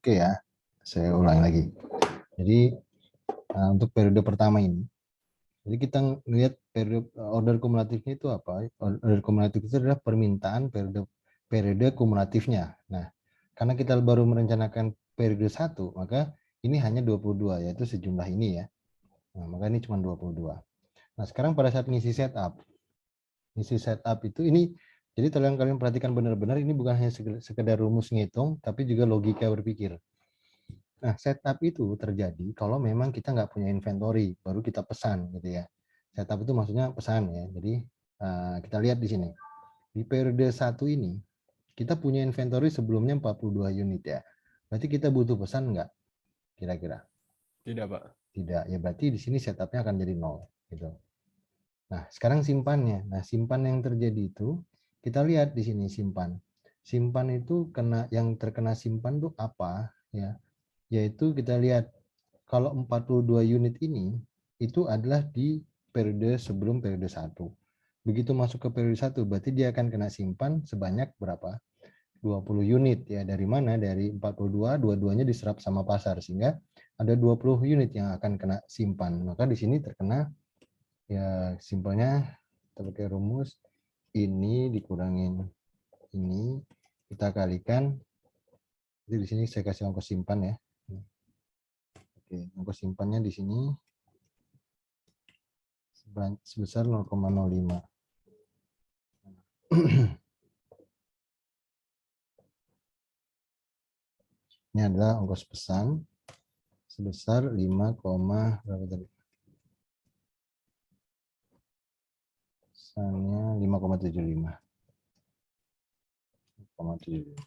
Oke ya, saya ulangi lagi. Jadi untuk periode pertama ini, jadi kita lihat periode order kumulatifnya itu apa? Order kumulatif itu adalah permintaan periode kumulatifnya. Nah, karena kita baru merencanakan periode 1, maka ini hanya 22, yaitu sejumlah ini ya. Nah, maka ini cuma 22. Nah, sekarang pada saat ngisi setup itu ini, jadi tolong kalian perhatikan benar-benar, ini bukan hanya sekedar rumus ngitung, tapi juga logika berpikir. Nah, setup itu terjadi kalau memang kita nggak punya inventory, baru kita pesan gitu ya. Setup itu maksudnya pesan ya. Jadi kita lihat di sini. Di periode 1 ini, kita punya inventory sebelumnya 42 unit ya. Berarti kita butuh pesan nggak kira-kira? Tidak, Pak. Tidak. Ya berarti di sini setupnya akan jadi 0. Gitu. Nah, sekarang simpannya. Nah, simpan yang terjadi itu, kita lihat di sini simpan. Simpan itu yang terkena simpan itu apa? Ya, yaitu kita lihat kalau 42 unit ini itu adalah di periode sebelum periode 1. Begitu masuk ke periode 1 berarti dia akan kena simpan sebanyak berapa? 20 unit ya. Dari mana? Dari 42, dua-duanya diserap sama pasar sehingga ada 20 unit yang akan kena simpan. Maka di sini terkena ya, simpelnya kita pakai rumus ini dikurangin ini, kita kalikan. Jadi di sini saya kasih ongkos simpan ya. Oke, ongkos simpannya di sini sebesar 0,05. Ini adalah ongkos pesan sebesar 5, berapa tadi? Pesannya 5,75. 5,75.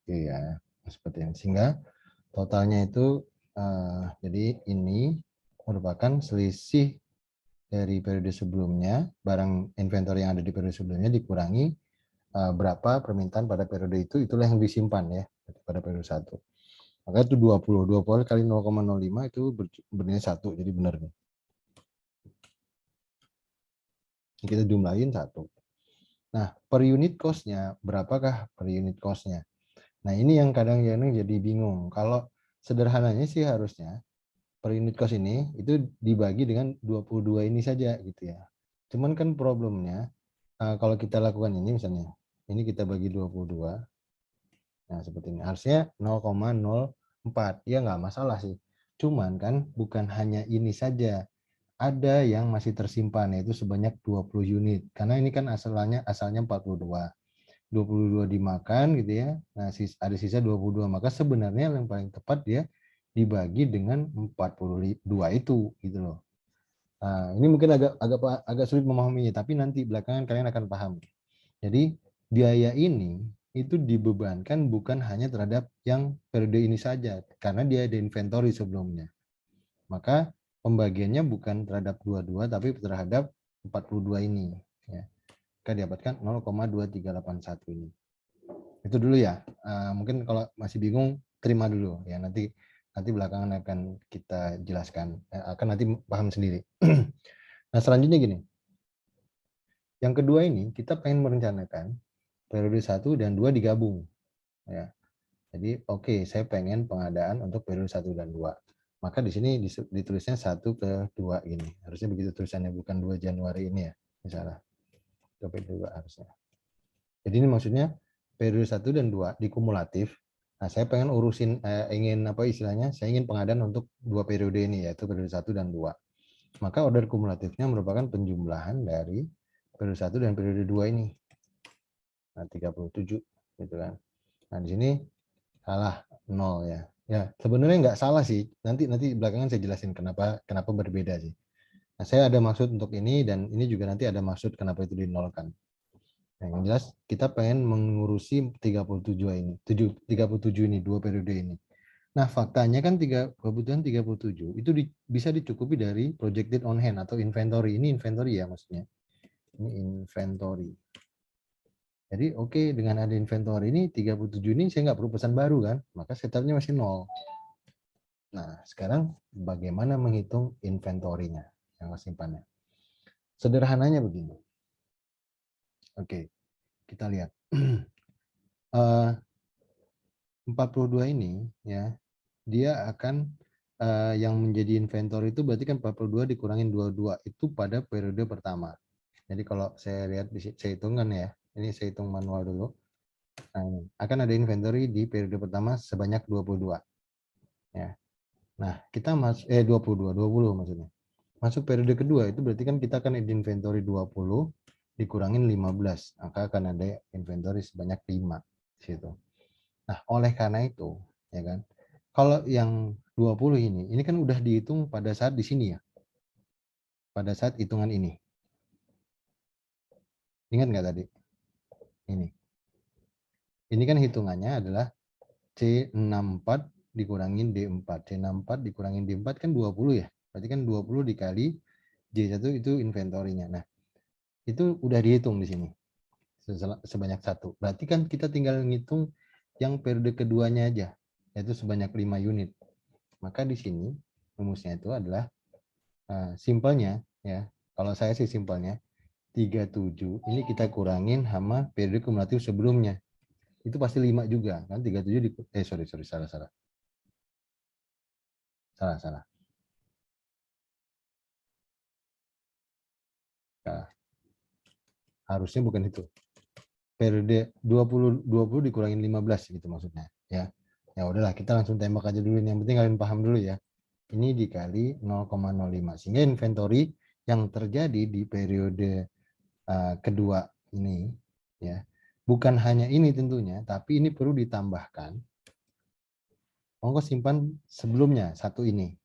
Oke ya, seperti ini. Sehingga totalnya itu jadi ini merupakan selisih dari periode sebelumnya, barang inventory yang ada di periode sebelumnya dikurangi berapa permintaan pada periode itu, itulah yang disimpan ya pada periode 1. Maka itu 20 kali 0,05 itu bernilai 1, jadi benar nih. Kita jumlahin 1. Nah, per unit cost-nya, berapakah per unit cost-nya? Nah, ini yang kadang-kadang jadi bingung. Kalau sederhananya sih harusnya per unit cost ini itu dibagi dengan 22 ini saja gitu ya. Cuman kan problemnya kalau kita lakukan ini misalnya, ini kita bagi 22. Nah, seperti ini. Harusnya 0,04. Ya nggak masalah sih. Cuman kan bukan hanya ini saja. Ada yang masih tersimpan yaitu sebanyak 20 unit. Karena ini kan asalnya 42. 22 dimakan gitu ya. Nah, ada sisa 22. Maka sebenarnya yang paling tepat dia dibagi dengan 42 itu gitu loh. Nah, ini mungkin agak sulit memahaminya, tapi nanti belakangan kalian akan paham. Jadi biaya ini itu dibebankan bukan hanya terhadap yang periode ini saja, karena dia ada inventory sebelumnya. Maka pembagiannya bukan terhadap 22, tapi terhadap 42 ini. Ya. Maka didapatkan 0,2381 ini. Itu dulu ya. Mungkin kalau masih bingung, terima dulu ya. Nanti belakangan akan kita jelaskan. Akan nanti paham sendiri. Nah, selanjutnya gini. Yang kedua ini, kita pengen merencanakan periode 1 dan 2 digabung. Ya. Jadi, oke, saya pengen pengadaan untuk periode 1 dan 2. Maka di sini ditulisnya 1 ke 2 ini. Harusnya begitu tulisannya, bukan 2 Januari ini ya. Misalnya. Sampai 2 harusnya. Jadi ini maksudnya periode 1 dan 2 dikumulatif. Nah, saya pengen urusin ingin apa istilahnya? Saya ingin pengadaan untuk 2 periode ini yaitu periode 1 dan 2. Maka order kumulatifnya merupakan penjumlahan dari periode 1 dan periode 2 ini. Nah, 37 gitu kan. Nah, di sini salah 0 ya. Ya, sebenarnya nggak salah sih. Nanti belakangan saya jelasin kenapa berbeda sih. Nah, saya ada maksud untuk ini dan ini juga nanti ada maksud kenapa itu dinolkan. Nah, yang jelas kita pengen mengurusi 37 ini, 37 ini, 2 periode ini. Nah, faktanya kan kebutuhan 37 itu bisa dicukupi dari projected on hand atau inventory. Ini inventory ya maksudnya. Ini inventory. Jadi oke, dengan ada inventory ini 37 ini saya nggak perlu pesan baru kan, maka setupnya masih 0. Nah, sekarang bagaimana menghitung inventorinya yang simpannya? Sederhananya begini. Oke, kita lihat. 42 ini ya, dia akan yang menjadi inventory itu berarti kan 42 dikurangin 22 itu pada periode pertama. Jadi kalau saya lihat saya hitungkan ya. Ini saya hitung manual dulu. Nah, ini akan ada inventory di periode pertama sebanyak 22 ya. Nah, kita 20 maksudnya. Masuk periode kedua itu berarti kan kita akan ada inventory 20 dikurangin 15, maka akan ada inventory sebanyak 5 di situ. Nah, oleh karena itu, ya kan, kalau yang 20 ini kan udah dihitung pada saat di sini ya, pada saat hitungan ini. Ingat nggak tadi? Ini kan hitungannya adalah C64 dikurangin D4. C64 dikurangin D4 kan 20 ya. Berarti kan 20 dikali J1 itu inventorinya. Nah, itu udah dihitung di sini. Sebanyak 1. Berarti kan kita tinggal ngitung yang periode keduanya aja, yaitu sebanyak 5 unit. Maka di sini rumusnya itu adalah simpelnya ya. Kalau saya sih simpelnya 37 ini kita kurangin sama periode kumulatif sebelumnya. Itu pasti 5 juga kan, 37 di salah. Salah. Harusnya bukan itu. Periode 20 dikurangin 15 gitu maksudnya ya. Ya udahlah, kita langsung tembak aja dulu, yang penting kalian paham dulu ya. Ini dikali 0,05 sehingga inventory yang terjadi di periode kedua ini ya. Bukan hanya ini tentunya, tapi ini perlu ditambahkan ongkos simpan sebelumnya satu ini.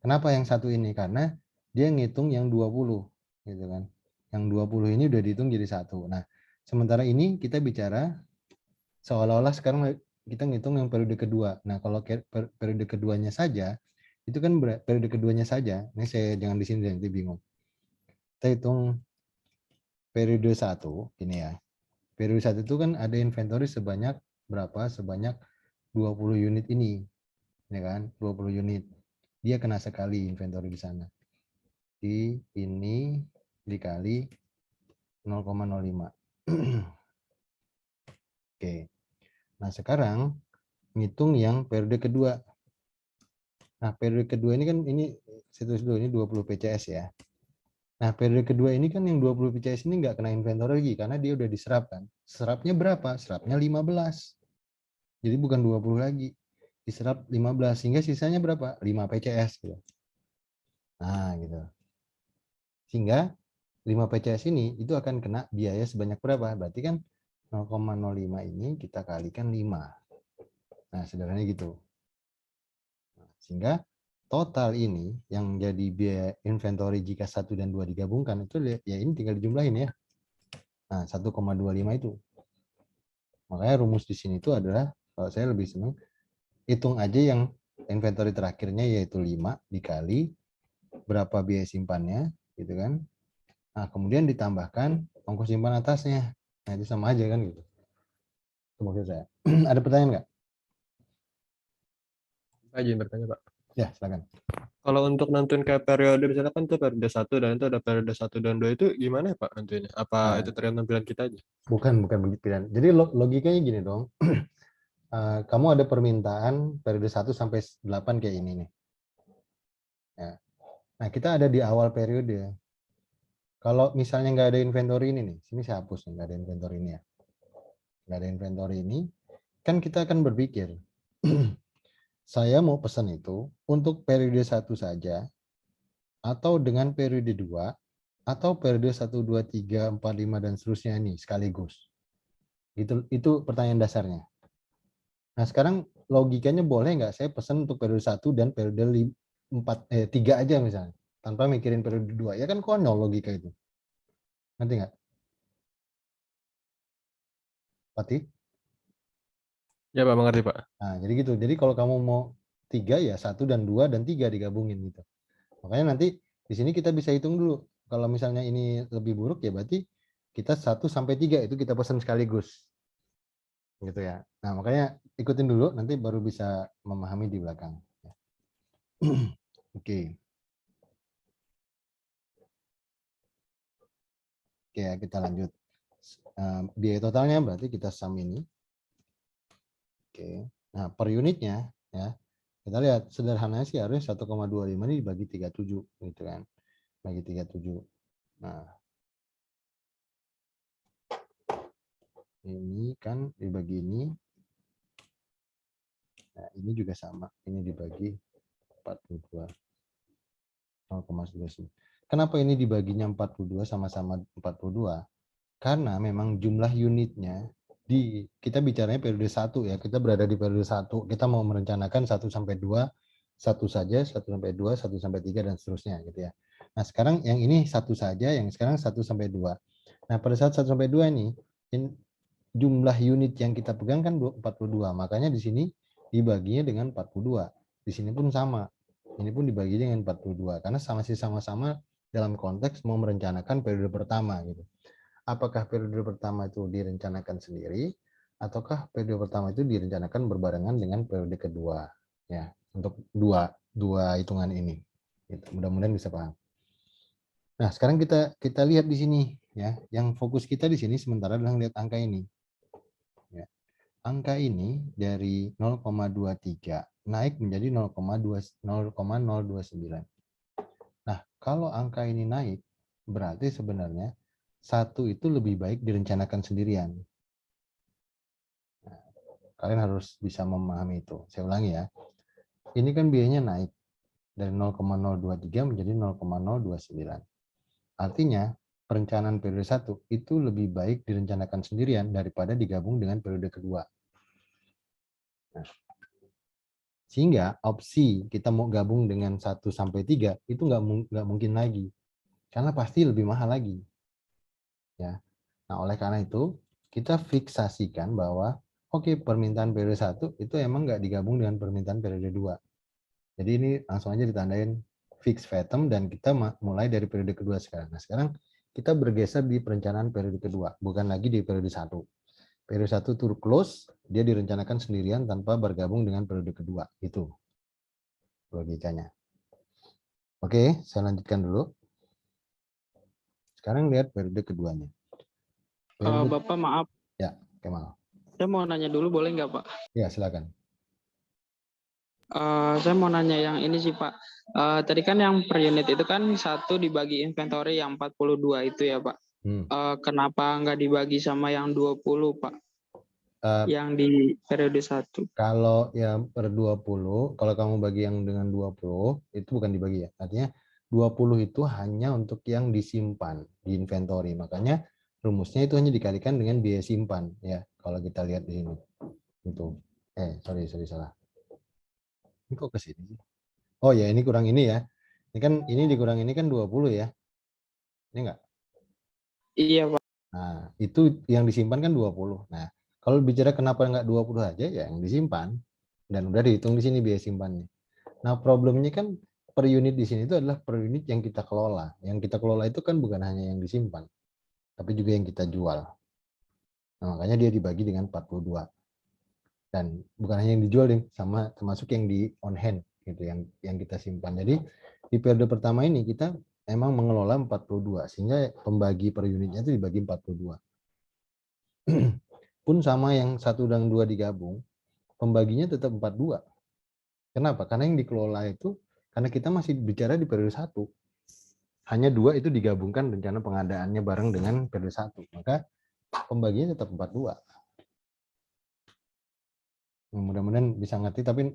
Kenapa yang satu ini? Karena dia ngitung yang 20 gitu kan. Yang 20 ini udah dihitung jadi satu. Nah, sementara ini kita bicara seolah-olah sekarang kita ngitung yang periode kedua. Nah, kalau periode keduanya saja, itu kan periode keduanya saja. Ini saya jangan di sini nanti bingung. Kita hitung periode 1 ini ya. Periode 1 itu kan ada inventory sebanyak berapa? Sebanyak 20 unit ini. Ya kan? 20 unit. Dia kena sekali inventory di sana. Di ini dikali 0,05. Oke. Nah, sekarang ngitung yang periode kedua. Nah, periode kedua ini kan ini situs dulu ini 20 PCS ya. Nah, periode kedua ini kan yang 20 PCS ini nggak kena inventory lagi karena dia udah diserap kan. Serapnya berapa? Serapnya 15. Jadi bukan 20 lagi. Diserap 15 sehingga sisanya berapa? 5 PCS gitu. Nah, gitu. Sehingga 5 PCS ini itu akan kena biaya sebanyak berapa? Berarti kan 0,05 ini kita kalikan 5. Nah, sederhananya gitu. Sehingga total ini yang jadi biaya inventory jika 1 dan 2 digabungkan itu ya ini tinggal dijumlahin ya. Nah, 1,25 itu. Makanya rumus di sini itu adalah kalau saya lebih senang hitung aja yang inventory terakhirnya yaitu 5 dikali berapa biaya simpannya gitu kan. Nah, kemudian ditambahkan ongkos simpan atasnya. Nah, itu sama aja kan gitu. Itu maksud saya. Ada pertanyaan nggak? Pak, izin bertanya, Pak. Ya, silakan. Kalau untuk nentuin kayak periode, misalnya kan itu periode 1 dan itu ada periode 1 dan 2 itu gimana ya Pak nentuinnya? Apa Nah, itu tergantung tampilan kita aja? bukan begitu pilihan. Jadi logikanya gini dong. Kamu ada permintaan periode 1 sampai 8 kayak ini nih. Ya. Nah, kita ada di awal periode. Kalau misalnya nggak ada inventory ini nih, sini saya hapus nih, nggak ada inventory ini ya. Nggak ada inventory ini, kan kita akan berpikir, saya mau pesan itu untuk periode 1 saja, atau dengan periode 2, atau periode 1, 2, 3, 4, 5, dan seterusnya ini sekaligus. Itu pertanyaan dasarnya. Nah, sekarang logikanya boleh nggak saya pesan untuk periode 1 dan periode 3 aja misalnya, tanpa mikirin periode 2. Ya kan konyol logika itu. Ngerti nggak? Pati? Ya Pak, mengerti Pak. Nah, jadi gitu. Jadi kalau kamu mau 3 ya 1 dan 2 dan 3 digabungin gitu. Makanya nanti di sini kita bisa hitung dulu. Kalau misalnya ini lebih buruk ya berarti kita 1 sampai 3 itu kita pesan sekaligus. Gitu ya. Nah, makanya ikutin dulu nanti baru bisa memahami di belakang. Oke. Oke, kita lanjut. Biaya totalnya berarti kita sum ini. Oke. Nah, per unitnya ya. Kita lihat sederhananya sih harusnya 1,25 ini dibagi 37 gitu kan. Bagi 37. Nah, ini kan dibagi ini. Nah, ini juga sama. Ini dibagi 42. 0,99. Kenapa ini dibaginya 42 sama-sama 42? Karena memang jumlah unitnya kita bicaranya periode 1 ya. Kita berada di periode 1. Kita mau merencanakan 1 sampai 2, satu saja, 1 sampai 2, 1 sampai 3 dan seterusnya gitu ya. Nah, sekarang yang ini satu saja, yang sekarang 1 sampai 2. Nah, pada saat 1 sampai 2 ini jumlah unit yang kita pegang kan 42. Makanya di sini dibaginya dengan 42. Di sini pun sama. Ini pun dibagi dengan 42 karena sama-sama dalam konteks mau merencanakan periode pertama gitu. Apakah periode pertama itu direncanakan sendiri ataukah periode pertama itu direncanakan berbarengan dengan periode kedua ya, untuk dua hitungan ini. Gitu. Mudah-mudahan bisa paham. Nah, sekarang kita lihat di sini ya. Yang fokus kita di sini sementara adalah lihat angka ini. Ya. Angka ini dari 0,23 naik menjadi 0,029. Nah, kalau angka ini naik, berarti sebenarnya satu itu lebih baik direncanakan sendirian. Nah, kalian harus bisa memahami itu. Saya ulangi ya. Ini kan biayanya naik dari 0,023 menjadi 0,029. Artinya, perencanaan periode 1 itu lebih baik direncanakan sendirian daripada digabung dengan periode kedua. Nah, sehingga opsi kita mau gabung dengan 1 sampai 3 itu nggak mungkin lagi. Karena pasti lebih mahal lagi. Ya. Nah, oleh karena itu, kita fiksasikan bahwa oke, permintaan periode 1 itu emang nggak digabung dengan permintaan periode 2. Jadi ini langsung aja ditandain fix fatum dan kita mulai dari periode kedua sekarang. Nah, sekarang kita bergeser di perencanaan periode kedua, bukan lagi di periode 1. Periode 1 itu close, dia direncanakan sendirian tanpa bergabung dengan periode kedua. Itu logikanya. Oke, saya lanjutkan dulu. Sekarang lihat periode keduanya. Periode, Bapak maaf, ya, Kemal. saya mau nanya dulu boleh nggak Pak? Ya, silakan. Saya mau nanya yang ini sih Pak. Tadi kan yang per unit itu kan satu dibagi inventory yang 42 itu ya Pak. Kenapa nggak dibagi sama yang 20 Pak? Yang di periode 1. Kalau yang per 20, kalau kamu bagi yang dengan 20, itu bukan dibagi ya. Artinya 20 itu hanya untuk yang disimpan di inventory. Makanya rumusnya itu hanya dikalikan dengan biaya simpan ya. Kalau kita lihat di sini. Itu. Sorry salah. Ini kok ke sini sih? Oh ya, ini kurang ini ya. Ini dikurang ini kan 20 ya. Ini enggak? Iya Pak. Nah, itu yang disimpan kan 20. Nah, kalau bicara kenapa enggak 20 aja ya yang disimpan dan udah dihitung di sini biaya simpannya. Nah, problemnya kan per unit di sini itu adalah per unit yang kita kelola. Yang kita kelola itu kan bukan hanya yang disimpan, tapi juga yang kita jual. Nah, makanya dia dibagi dengan 42. Dan bukan hanya yang dijual, sama termasuk yang di on hand gitu, yang kita simpan. Jadi di periode pertama ini kita memang mengelola 42 sehingga pembagi per unitnya itu dibagi 42. Pun sama yang 1 dan 2 digabung, pembaginya tetap 42. Kenapa? Karena yang dikelola itu karena kita masih bicara di periode 1. Hanya 2 itu digabungkan rencana pengadaannya bareng dengan periode 1. Maka pembagiannya tetap 42. Mudah-mudahan bisa ngerti, tapi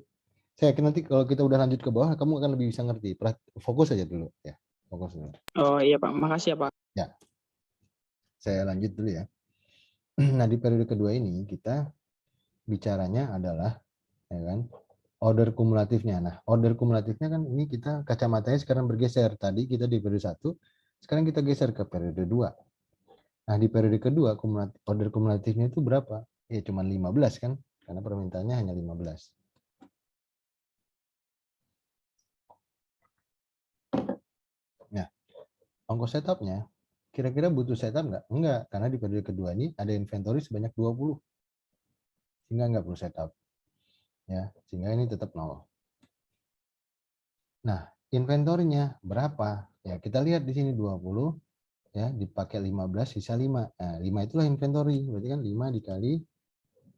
saya yakin nanti kalau kita udah lanjut ke bawah, kamu akan lebih bisa ngerti. Fokus aja dulu ya. Fokus dulu. Oh iya Pak, makasih ya Pak. Ya. Saya lanjut dulu ya. Nah, di periode kedua ini kita bicaranya adalah ya kan, order kumulatifnya. Nah, order kumulatifnya kan ini kita kacamatanya sekarang bergeser. Tadi kita di periode 1, sekarang kita geser ke periode 2. Nah, di periode kedua order kumulatifnya itu berapa? Ya cuma 15 kan, karena permintaannya hanya 15. Nah, ongkos setupnya kira-kira butuh setup nggak? Enggak, karena di periode kedua ini ada inventory sebanyak 20. Sehingga nggak perlu setup. Ya, sehingga ini tetap 0. Nah, inventorinya berapa? Ya, kita lihat di sini 20 ya, dipakai 15 sisa 5. Nah, 5 itulah inventory. Berarti kan 5 dikali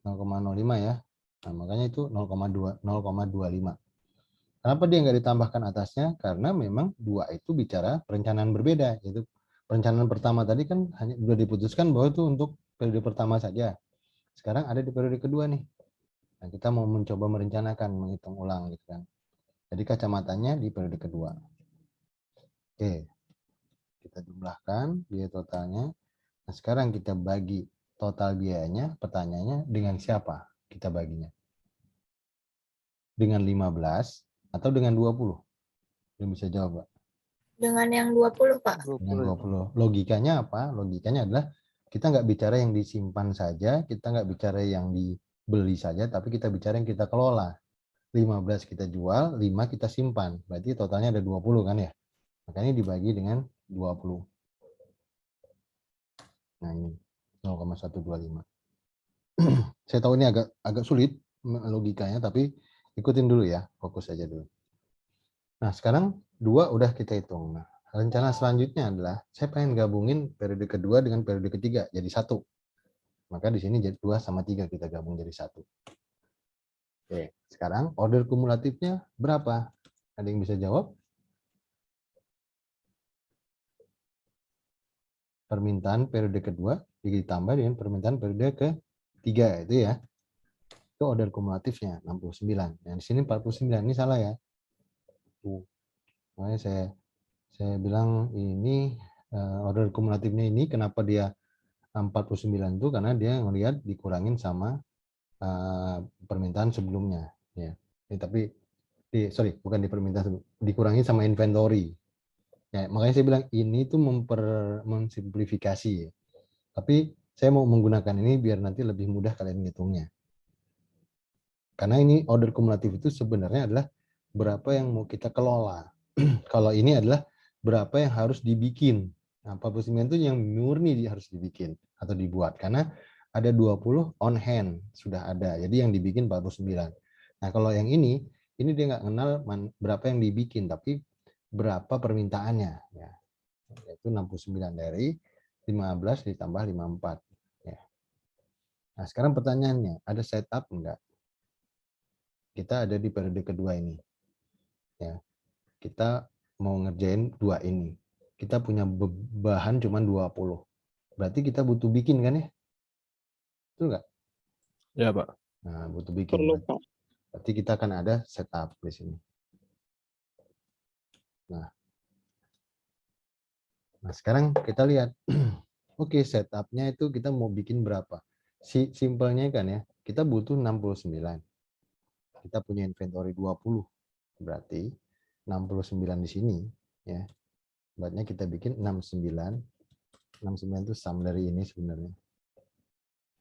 0,05 ya. Nah, makanya itu 0,25. Kenapa dia nggak ditambahkan atasnya? Karena memang 2 itu bicara perencanaan berbeda. Yaitu perencanaan pertama tadi kan hanya sudah diputuskan bahwa itu untuk periode pertama saja. Sekarang ada di periode kedua nih. Nah, kita mau mencoba merencanakan, menghitung ulang gitu kan. Jadi kacamatanya di periode kedua. Oke, kita jumlahkan biaya totalnya. Nah, sekarang kita bagi total biayanya, pertanyaannya dengan siapa kita baginya? Dengan 15 atau dengan 20? Belum bisa jawab, Pak. Dengan yang 20, Pak. Dengan 20. Logikanya apa? Logikanya adalah kita nggak bicara yang disimpan saja, kita nggak bicara yang dibeli saja, tapi kita bicara yang kita kelola. 15 kita jual, 5 kita simpan. Berarti totalnya ada 20 kan ya? Makanya dibagi dengan 20. Nah ini 0,125. Saya tahu ini agak sulit logikanya, tapi ikutin dulu ya, fokus aja dulu. Nah sekarang 2 udah kita hitung. Nah, rencana selanjutnya adalah saya pengen gabungin periode kedua dengan periode ketiga jadi 1. Maka di sini jadi 2 sama 3 kita gabung jadi 1. Oke, sekarang order kumulatifnya berapa? Ada yang bisa jawab? Permintaan periode kedua ditambah dengan permintaan periode ketiga itu ya. Itu order kumulatifnya 69. Nah, di sini 49. Ini salah ya. Makanya saya bilang ini order kumulatifnya ini kenapa dia 49 itu karena dia ngelihat dikurangin sama permintaan sebelumnya ya. Tapi sorry, bukan di permintaan dikurangi sama inventory. Ya, makanya saya bilang ini tuh mensimplifikasi ya. Tapi saya mau menggunakan ini biar nanti lebih mudah kalian ngitungnya. Karena ini order kumulatif itu sebenarnya adalah berapa yang mau kita kelola. Kalau ini adalah berapa yang harus dibikin. Nah, 49 itu yang murni harus dibikin atau dibuat. Karena ada 20 on hand, sudah ada. Jadi yang dibikin 49. Nah, kalau yang ini dia nggak kenal berapa yang dibikin, tapi berapa permintaannya. Ya. Yaitu 69 dari 15 ditambah 54. Ya. Nah, sekarang pertanyaannya, ada setup enggak? Kita ada di periode kedua ini. Ya. Kita mau ngerjain 2 ini. Kita punya bahan cuma 20. Berarti kita butuh bikin kan ya? Betul nggak? Ya, Pak. Nah, butuh bikin. Perlu, Pak. Berarti kita akan ada setup di sini. Nah sekarang kita lihat. Oke, setupnya itu kita mau bikin berapa? Simpelnya kan ya, kita butuh 69. Kita punya inventory 20. Berarti 69 di sini ya. Berarti kita bikin 69. 69 itu sum dari ini sebenarnya.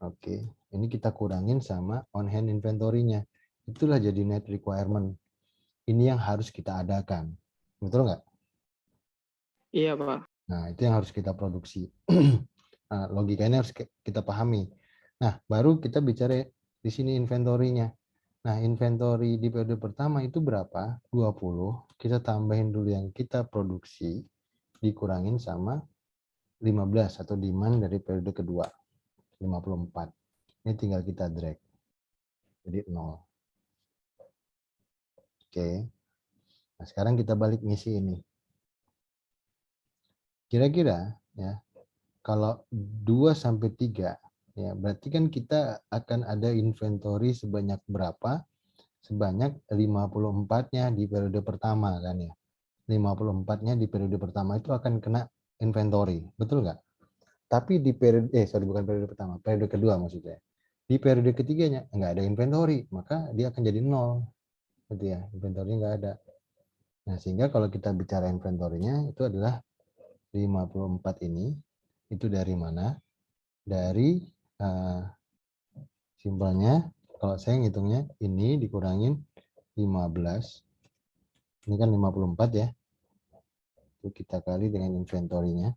Oke, ini kita kurangin sama on hand inventory-nya. Itulah jadi net requirement. Ini yang harus kita adakan. Betul nggak? Iya, Pak. Nah, itu yang harus kita produksi. Nah, logikanya harus kita pahami. Nah, baru kita bicara di sini inventory-nya. Nah, inventory di periode pertama itu berapa? 20. Kita tambahin dulu yang kita produksi, dikurangin sama 15 atau demand dari periode kedua. 54. Ini tinggal kita drag. Jadi 0. Oke. Nah, sekarang kita balik ngisi ini. Kira-kira ya, kalau 2 sampai 3 ya, berarti kan kita akan ada inventory sebanyak berapa? Sebanyak 54-nya di periode pertama kan ya. 54-nya di periode pertama itu akan kena inventory, betul nggak? Tapi di periode bukan periode pertama, periode kedua maksudnya. Di periode ketiganya nggak ada inventory, maka dia akan jadi 0. Gitu ya, inventory nggak ada. Nah, sehingga kalau kita bicara inventory-nya itu adalah 54 ini, itu dari mana? Dari simpelnya, kalau saya ngitungnya, ini dikurangin 15. Ini kan 54 ya. Itu kita kali dengan inventory-nya.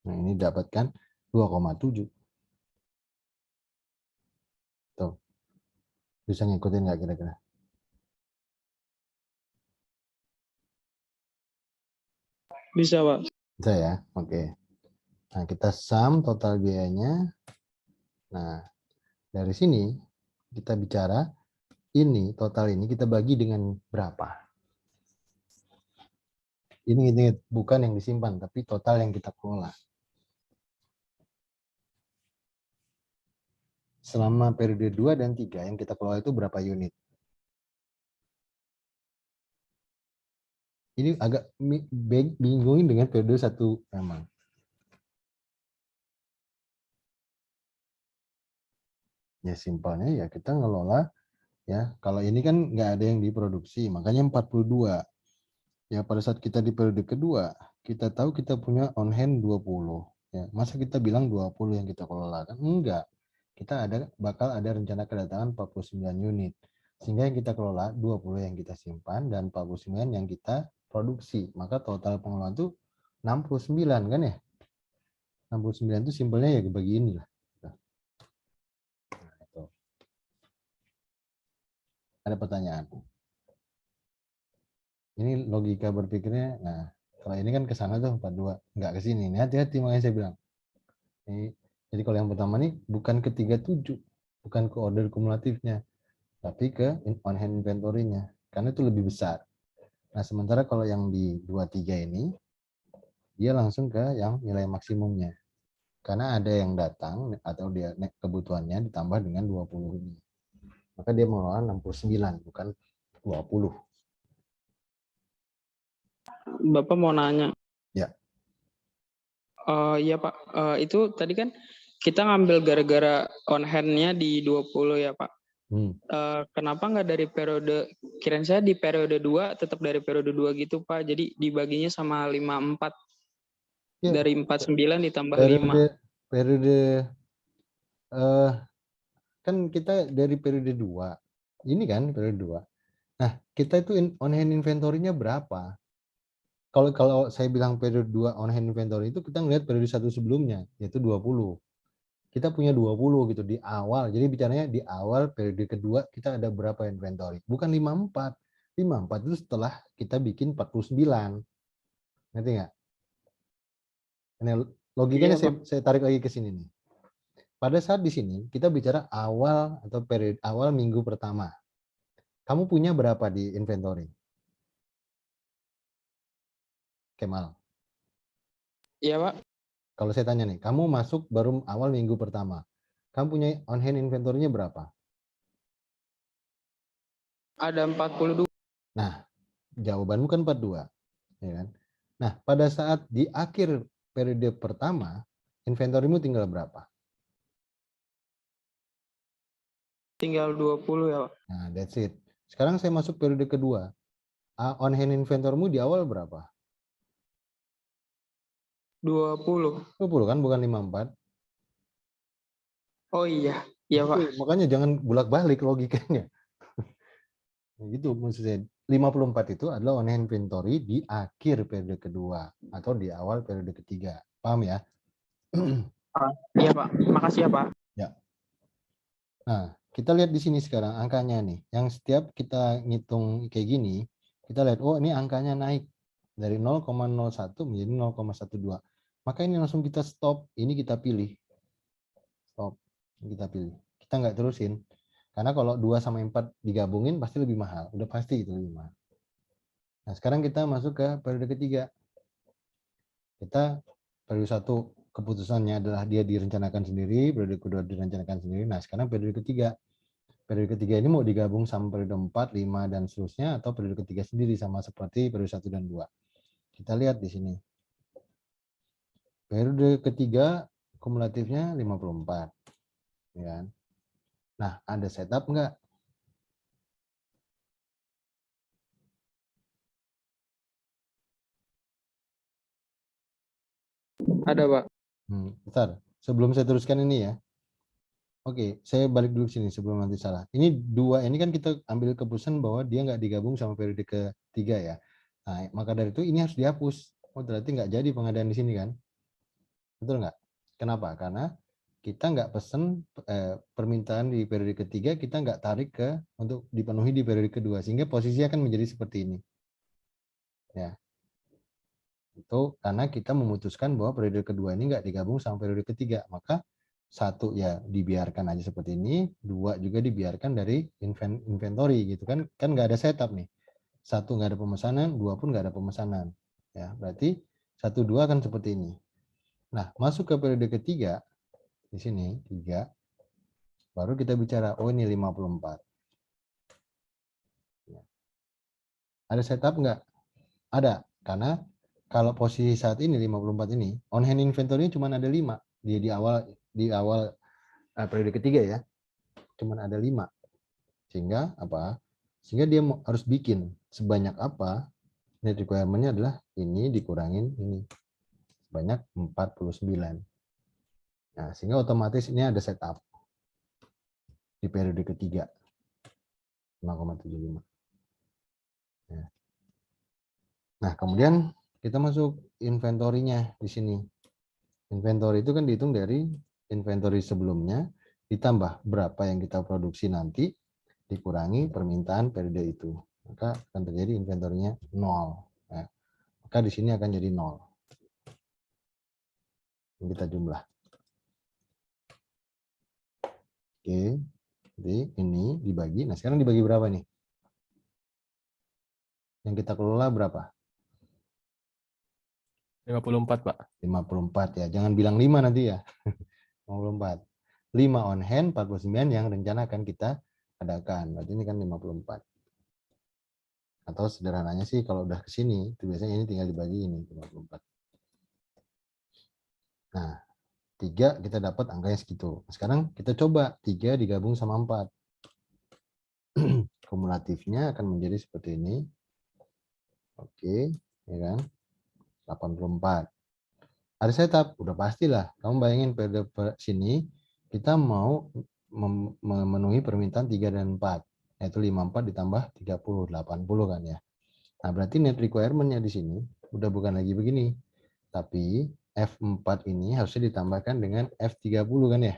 Nah, ini dapatkan 2,7. Tuh. Bisa ngikutin nggak kira-kira? Bisa, Pak. Bisa ya? Oke. Nah, kita sum total biayanya. Nah, dari sini kita bicara ini, total ini kita bagi dengan berapa. Ini bukan yang disimpan, tapi total yang kita kelola. Selama periode 2 dan 3 yang kita kelola itu berapa unit? Ini agak bingungin dengan periode 1 memang. Ya simpelnya ya kita ngelola ya. Kalau ini kan nggak ada yang diproduksi, makanya 42. Ya pada saat kita di periode kedua, kita tahu kita punya on hand 20. Ya, masa kita bilang 20 yang kita kelola kan? Enggak. Kita bakal ada rencana kedatangan 49 unit. Sehingga yang kita kelola 20 yang kita simpan dan 49 yang kita produksi. Maka total pengelolaan itu 69 kan ya? 69 itu simpelnya ya bagi ini lah. Nah, itu. Ada pertanyaan? Ini logika berpikirnya, nah kalau ini kan ke sana tuh 42, nggak ke sini. Ini hati-hati makanya saya bilang. Ini, jadi kalau yang pertama nih bukan ke 37, bukan ke order kumulatifnya, tapi ke on hand inventory-nya, karena itu lebih besar. Nah sementara kalau yang di 23 ini, dia langsung ke yang nilai maksimumnya. Karena ada yang datang atau dia kebutuhannya ditambah dengan 20 ini. Maka dia mengelola 69, bukan 20. Bapak mau nanya. Ya. Iya Pak, itu tadi kan kita ngambil gara-gara on hand-nya di 20 ya Pak. Kenapa nggak dari periode, kirain saya di periode 2 tetap dari periode 2 gitu Pak, jadi dibaginya sama 54. Ya, dari 49 ditambah periode, 5. Periode kan kita dari periode 2. Ini kan periode 2. Nah, kita itu on hand inventory-nya berapa? Kalau saya bilang periode 2 on hand inventory itu kita ngelihat periode 1 sebelumnya, yaitu 20. Kita punya 20 gitu di awal. Jadi bicaranya di awal periode kedua kita ada berapa inventory? Bukan 54. 54 itu setelah kita bikin 49. Ngerti nggak? Ini logikanya saya tarik lagi ke sini nih. Pada saat di sini kita bicara awal atau periode awal minggu pertama. Kamu punya berapa di inventory? Kemal. Iya Pak. Kalau saya tanya nih, kamu masuk baru awal minggu pertama. Kamu punya on hand inventory-nya berapa? Ada 42. Nah, jawabanmu kan 42. Ya kan? Nah, pada saat di akhir periode pertama, inventory-mu tinggal berapa? Tinggal 20 ya Pak. Nah, that's it. Sekarang saya masuk periode kedua. On hand inventory-mu di awal berapa? 20. 20 kan, bukan 54. Oh iya, iya Pak. Makanya jangan bolak-balik logikanya. Gitu maksudnya. 54 itu adalah on hand inventory di akhir periode kedua atau di awal periode ketiga. Paham ya? Iya Pak, makasih ya Pak. Ya. Nah, kita lihat di sini sekarang angkanya nih. Yang setiap kita ngitung kayak gini, kita lihat, oh ini angkanya naik dari 0,01 menjadi 0,12. Maka ini langsung kita stop, ini kita pilih. Stop, ini kita pilih. Kita nggak terusin. Karena kalau 2 sama 4 digabungin pasti lebih mahal. Udah pasti itu lebih mahal. Nah, sekarang kita masuk ke periode ketiga. Kita periode 1 keputusannya adalah dia direncanakan sendiri, periode kedua direncanakan sendiri. Nah, sekarang periode ketiga. Periode ketiga ini mau digabung sama periode 4, 5, dan seterusnya, atau periode ketiga sendiri sama seperti periode 1 dan 2. Kita lihat di sini. Periode ketiga kumulatifnya 54. Ya. Nah, ada setup enggak? Ada Pak. Bentar, sebelum saya teruskan ini ya. Oke, saya balik dulu sini sebelum nanti salah. Ini 2, ini kan kita ambil keputusan bahwa dia nggak digabung sama periode ketiga ya. Nah, maka dari itu ini harus dihapus. Oh, berarti nggak jadi pengadaan di sini kan? Betul nggak? Kenapa? Karena kita nggak pesen permintaan di periode ketiga, kita nggak tarik ke untuk dipenuhi di periode kedua, sehingga posisinya akan menjadi seperti ini. Ya. Itu karena kita memutuskan bahwa periode kedua ini nggak digabung sama periode ketiga. Maka 1 ya dibiarkan aja seperti ini, 2 juga dibiarkan dari inventory gitu kan. Kan nggak ada setup nih. 1 nggak ada pemesanan, 2 pun nggak ada pemesanan. Ya, berarti 1, 2 akan seperti ini. Nah, masuk ke periode ketiga, di sini 3, baru kita bicara, oh ini 54. Ada setup nggak? Ada, karena kalau posisi saat ini 54 ini, on hand inventory cuma ada 5 di awal periode ketiga ya, cuma ada 5. Sehingga apa? Sehingga dia harus bikin sebanyak apa? Net requirement-nya adalah ini dikurangin ini sebanyak 49. Nah, sehingga otomatis ini ada setup di periode ketiga 5,75. Nah, kemudian kita masuk inventory-nya di sini. Inventory itu kan dihitung dari inventory sebelumnya ditambah berapa yang kita produksi nanti dikurangi permintaan periode itu. Maka akan terjadi inventory-nya 0. Nah, maka di sini akan jadi 0. Kita jumlah. Oke, jadi ini dibagi. Nah, sekarang dibagi berapa nih? Yang kita kelola berapa? 54, Pak. 54 ya. Jangan bilang 5 nanti ya. 54. 5 on hand, 49 yang rencana akan kita adakan. Berarti ini kan 54. Atau sederhananya sih kalau udah ke sini, itu biasanya ini tinggal dibagi ini 54. Nah, 3 kita dapat angkanya segitu. Sekarang kita coba 3 digabung sama 4. Kumulatifnya akan menjadi seperti ini. Oke, ya kan? 84. Ada setup, udah pastilah. Kamu bayangin pada sini kita mau memenuhi permintaan 3 dan 4, yaitu 54 ditambah 30, 80 kan ya. Nah, berarti net requirement-nya di sini udah bukan lagi begini. Tapi F4 ini harusnya ditambahkan dengan F30 kan ya.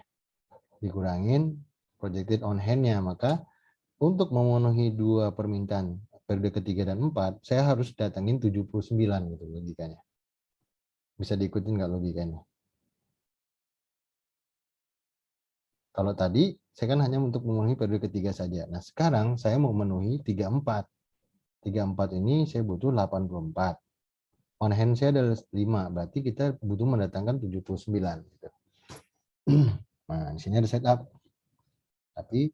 Dikurangin projected on hand-nya, maka untuk memenuhi 2 permintaan periode ketiga dan 4, saya harus datangin 79 gitu logikanya. Bisa diikutin nggak logikanya? Kalau tadi saya kan hanya untuk memenuhi periode ketiga saja. Nah, sekarang saya mau memenuhi 34. 34 ini saya butuh 84. On hand saya ada 5, berarti kita butuh mendatangkan 79 gitu. Nah, di sini ada setup. Tapi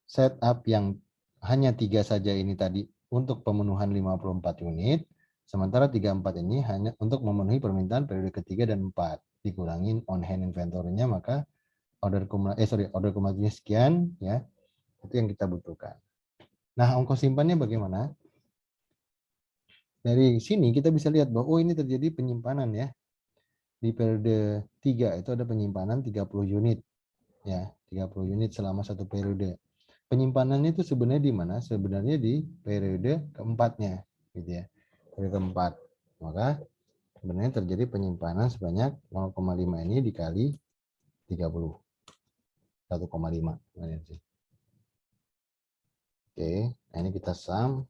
setup yang hanya 3 saja ini tadi untuk pemenuhan 54 unit, sementara 34 ini hanya untuk memenuhi permintaan periode ketiga dan 4. Dikurangin on hand inventory-nya, maka order kumulatifnya sekian ya. Itu yang kita butuhkan. Nah, ongkos simpannya bagaimana? Dari sini kita bisa lihat bahwa oh ini terjadi penyimpanan ya. Di periode 3 itu ada penyimpanan 30 unit ya, 30 unit selama satu periode. Penyimpanannya itu sebenarnya di mana? Sebenarnya di periode keempatnya gitu ya. Periode keempat. Maka sebenarnya terjadi penyimpanan sebanyak 0,5 ini dikali 30. 1,5. Oke, nah ini kita sum.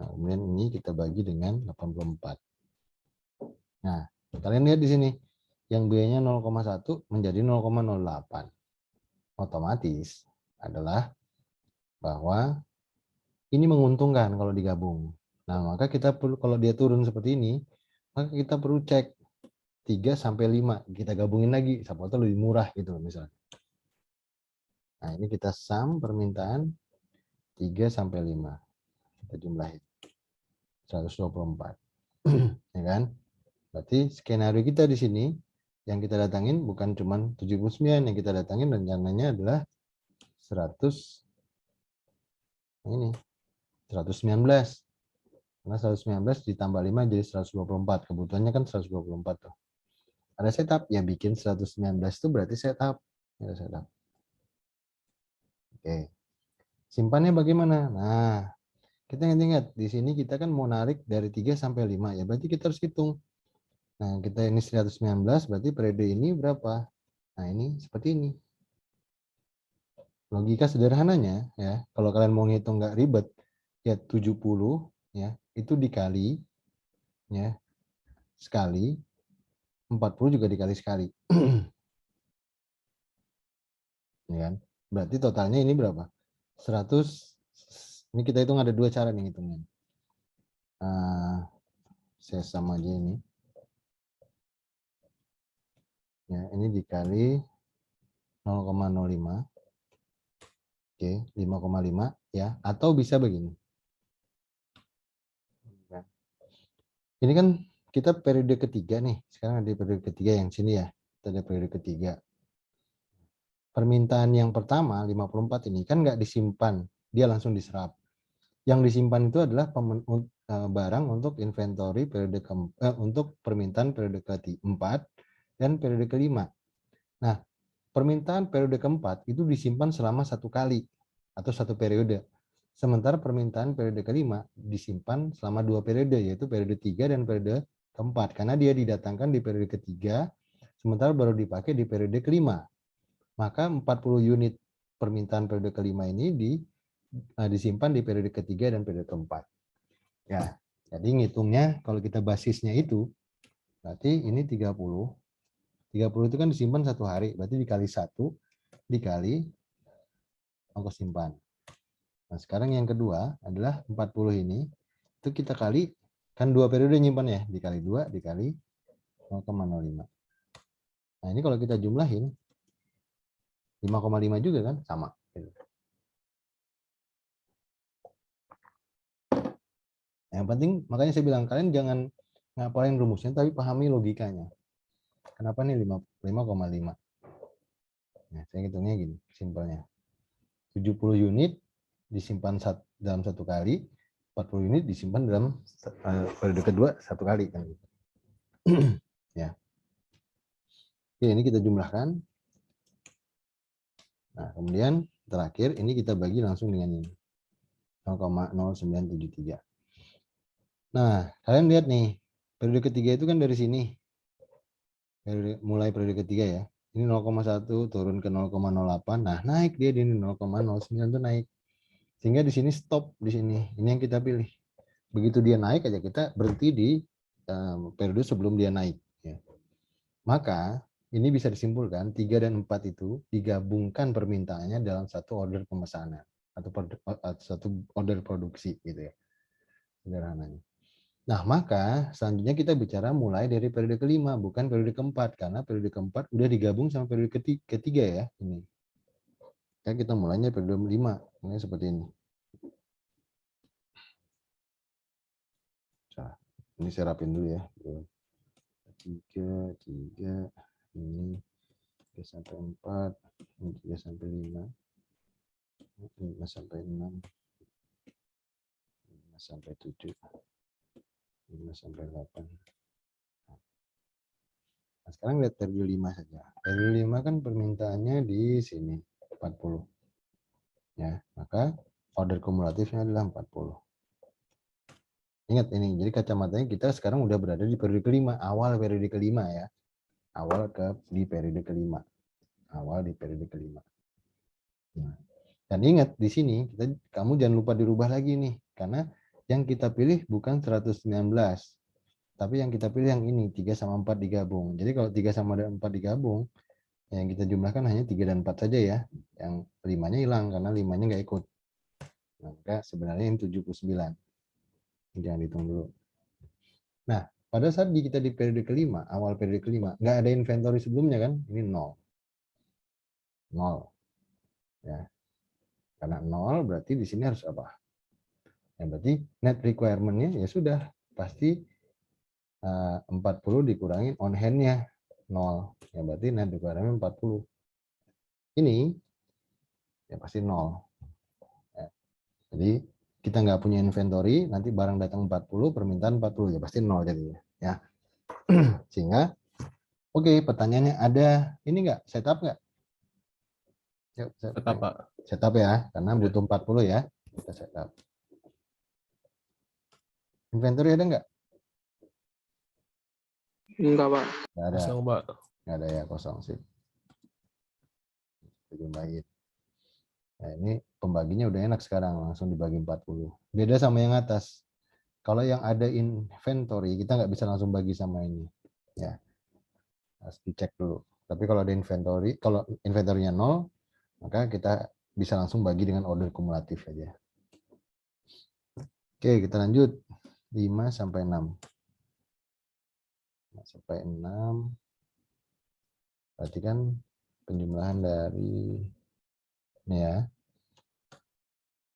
Nah, kemudian ini kita bagi dengan 84. Nah, kalian lihat di sini. Yang biayanya 0,1 menjadi 0,08. Otomatis adalah bahwa ini menguntungkan kalau digabung. Nah, maka kita perlu, kalau dia turun seperti ini, maka kita perlu cek 3 sampai 5. Kita gabungin lagi, siapa tahu lebih murah gitu misalnya. Nah, ini kita sum permintaan 3 sampai 5. Kita jumlahin. 124. Ya kan? Berarti skenario kita di sini yang kita datangin bukan cuma 79, yang kita datangin rencananya adalah 100 ini 119. Karena 119 ditambah 5 jadi 124. Kebutuhannya kan 124 tuh. Ada setup, ya bikin 119 itu berarti setup. Ya, setup. Oke. Simpannya bagaimana? Nah, kita ingat di sini kita kan mau narik dari 3 sampai 5 ya. Berarti kita harus hitung. Nah, kita ini 119 berarti periode ini berapa? Nah, ini seperti ini. Logika sederhananya ya, kalau kalian mau ngitung nggak ribet, ya 70 ya, itu dikali ya sekali, 40 juga dikali sekali. Ya kan? Berarti totalnya ini berapa? 100. Ini kita hitung ada 2 cara nih hitungnya. Saya sama aja ini. Ya, ini dikali 0,05. Oke, 5,5 ya. Atau bisa begini. Ini kan kita periode ketiga nih. Sekarang ada periode ketiga yang sini ya. Kita ada periode ketiga. Permintaan yang pertama 54 ini kan nggak disimpan, dia langsung diserap. Yang disimpan itu adalah barang untuk inventory periode untuk permintaan periode keempat dan periode kelima. Nah, permintaan periode keempat itu disimpan selama 1 kali atau 1 periode. Sementara permintaan periode kelima disimpan selama 2 periode, yaitu periode 3 dan periode keempat. Karena dia didatangkan di periode ketiga, sementara baru dipakai di periode kelima. Maka 40 unit permintaan periode kelima ini disimpan di periode ketiga dan periode keempat. Ya, jadi ngitungnya kalau kita basisnya itu, berarti ini 30. 30 itu kan disimpan 1 hari, berarti dikali 1, dikali ongkos simpan. Nah, sekarang yang kedua adalah 40 ini, itu kita kali, kan 2 periode nyimpan ya, dikali 2, dikali 0,05. Nah, ini kalau kita jumlahin, 5,5 juga kan, sama. Yang penting, makanya saya bilang, kalian jangan ngapalin rumusnya, tapi pahami logikanya. Kenapa nih 5,5? Nah, saya hitungnya gini, simpelnya. 70 unit disimpan dalam 1 kali, 40 unit disimpan dalam periode kedua 1 kali. Kan gitu. Ya. Oke, ini kita jumlahkan. Nah, kemudian terakhir ini kita bagi langsung dengan ini. 0,0973. Nah, kalian lihat nih, periode ketiga itu kan dari sini. Mulai periode ketiga ya. Ini 0,1 turun ke 0,08. Nah, naik dia di 0,09 itu naik. Sehingga di sini stop di sini. Ini yang kita pilih. Begitu dia naik aja kita berhenti di periode sebelum dia naik. Ya. Maka ini bisa disimpulkan 3 dan 4 itu digabungkan permintaannya dalam satu order pemesanan atau satu order produksi gitu ya. Sederhananya. Nah, maka selanjutnya kita bicara mulai dari periode kelima, bukan periode keempat. Karena periode keempat udah digabung sama periode ketiga ya. Ini. Ya, kita mulainya periode 5. Ini seperti ini. Nah, ini saya rapin dulu ya. 3, ini 3 sampai 4, ini 3 sampai 5, 5 sampai 6, 5 sampai 7. 5 sampai 8. Nah, sekarang lihat periode 5 saja. Periode 5 kan permintaannya di sini 40. Ya, maka order kumulatifnya adalah 40. Ingat ini, jadi kacamatanya kita sekarang udah berada di periode kelima, awal periode kelima ya. Di periode kelima. Awal di periode kelima. Nah, dan ingat di sini kamu jangan lupa dirubah lagi nih, karena yang kita pilih bukan 119. Tapi yang kita pilih yang ini, 3 sama 4 digabung. Jadi kalau 3 sama 4 digabung, yang kita jumlahkan hanya 3 dan 4 saja ya. Yang 5-nya hilang, karena 5-nya nggak ikut. Nah, maka sebenarnya ini 79. Jangan dihitung dulu. Nah, pada saat kita di periode kelima, awal periode kelima, nggak ada inventory sebelumnya kan? Ini 0. 0. Ya. Karena 0 berarti di sini harus apa? Ya, berarti net requirement-nya ya sudah. Pasti 40 dikurangi on hand-nya 0. Ya berarti net requirement 40. Ini ya pasti 0. Ya. Jadi kita nggak punya inventory, nanti barang datang 40, permintaan 40, ya pasti 0 jadinya. Ya. Sehingga, oke, pertanyaannya ada ini nggak? Setup nggak? Setup, Pak. Setup ya, karena butuh 40 ya. Kita setup. Inventory ada nggak? Enggak, Pak. Nggak ada. Kosong, Pak. Nggak ada ya, kosong sih. Jumlahin. Nah, ini pembaginya udah enak sekarang, langsung dibagi 40. Beda sama yang atas. Kalau yang ada inventory, kita nggak bisa langsung bagi sama ini. Ya, harus dicek dulu. Tapi kalau ada inventory, kalau inventory-nya 0, maka kita bisa langsung bagi dengan order kumulatif aja. Oke, kita lanjut. 5 sampai 6. 5 sampai 6. Berarti kan penjumlahan dari ini ya,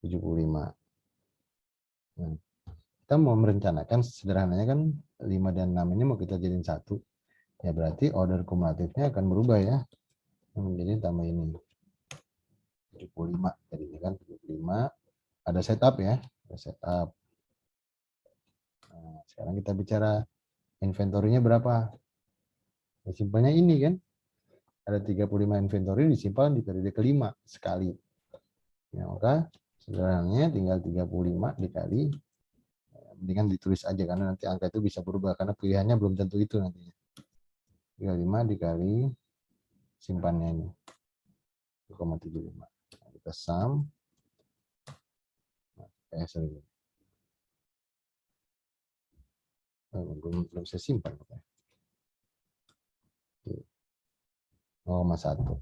75. Nah, kita mau merencanakan sederhananya kan 5 dan 6 ini mau kita jadiin 1. Ya berarti order kumulatifnya akan berubah ya. Menjadi tambah ini. 75 jadinya kan 75. Ada setup ya. Ada setup. Nah, sekarang kita bicara inventory-nya berapa. Ya, simpelnya ini kan. Ada 35 inventory disimpan di periode kelima sekali. Ya, maka sederhananya tinggal 35 dikali, mendingan ditulis aja karena nanti angka itu bisa berubah karena pilihannya belum tentu itu nantinya. 35 dikali simpannya ini 1,75. Nah, kita sum. Belum saya simpan. 0,1.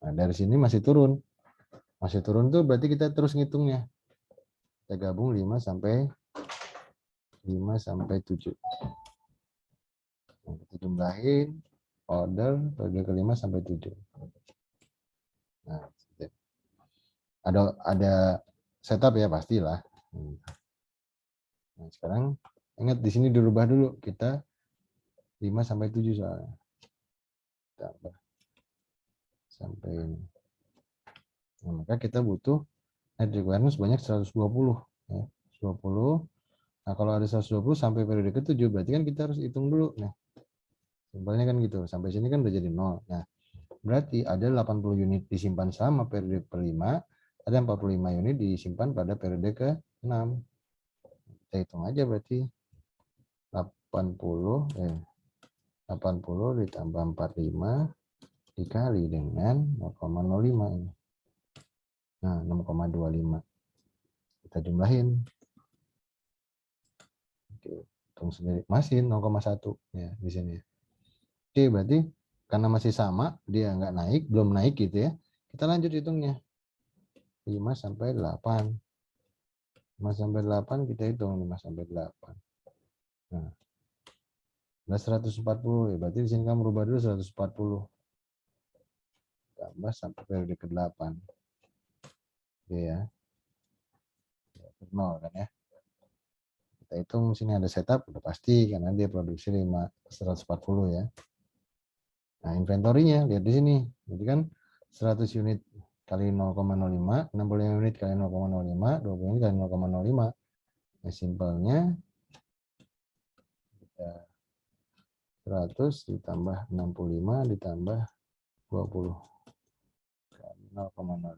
Nah, dari sini masih turun. Masih turun tuh berarti kita terus ngitungnya. Kita gabung 5 sampai 7. Nah, kita jumlahin order periode kelima sampai 7. Nah, ada setup ya pastilah. Nah, sekarang ingat di sini dirubah dulu, kita 5 sampai 7 soalnya. Tambah sampai ini. Nah, maka kita butuh net requirement sebanyak 120 ya. 120. Nah, kalau ada 120 sampai periode ke-7 berarti kan kita harus hitung dulu. Nah, simpelnya kan gitu. Sampai sini kan udah jadi 0. Nah, berarti ada 80 unit disimpan sama periode ke-5, ada 45 unit disimpan pada periode ke-6. Kita hitung aja berarti 80 ditambah 45 dikali dengan 0,05 ini. Nah, 6,25. Kita jumlahin. Oke, hitung sendiri. Masih 0,1 ya di sini. Oke, berarti karena masih sama, dia nggak naik, belum naik gitu ya. Kita lanjut hitungnya. 5 sampai 8. 5 sampai 8 kita hitung 5 sampai 8. Nah, 140 ya, berarti di sini kamu rubah dulu 140. Tambah sampai periode ke-8. Oke ya. 0 kan ya. Kita hitung sini ada setup udah pasti karena dia produksi 140 ya. Nah, inventory-nya lihat di sini. Jadi kan 100 unit kali 0,05, 65 unit kali 0,05, 20 unit kali 0,05. Nah, simpelnya 100 ditambah 65 ditambah 20 kali 0,05.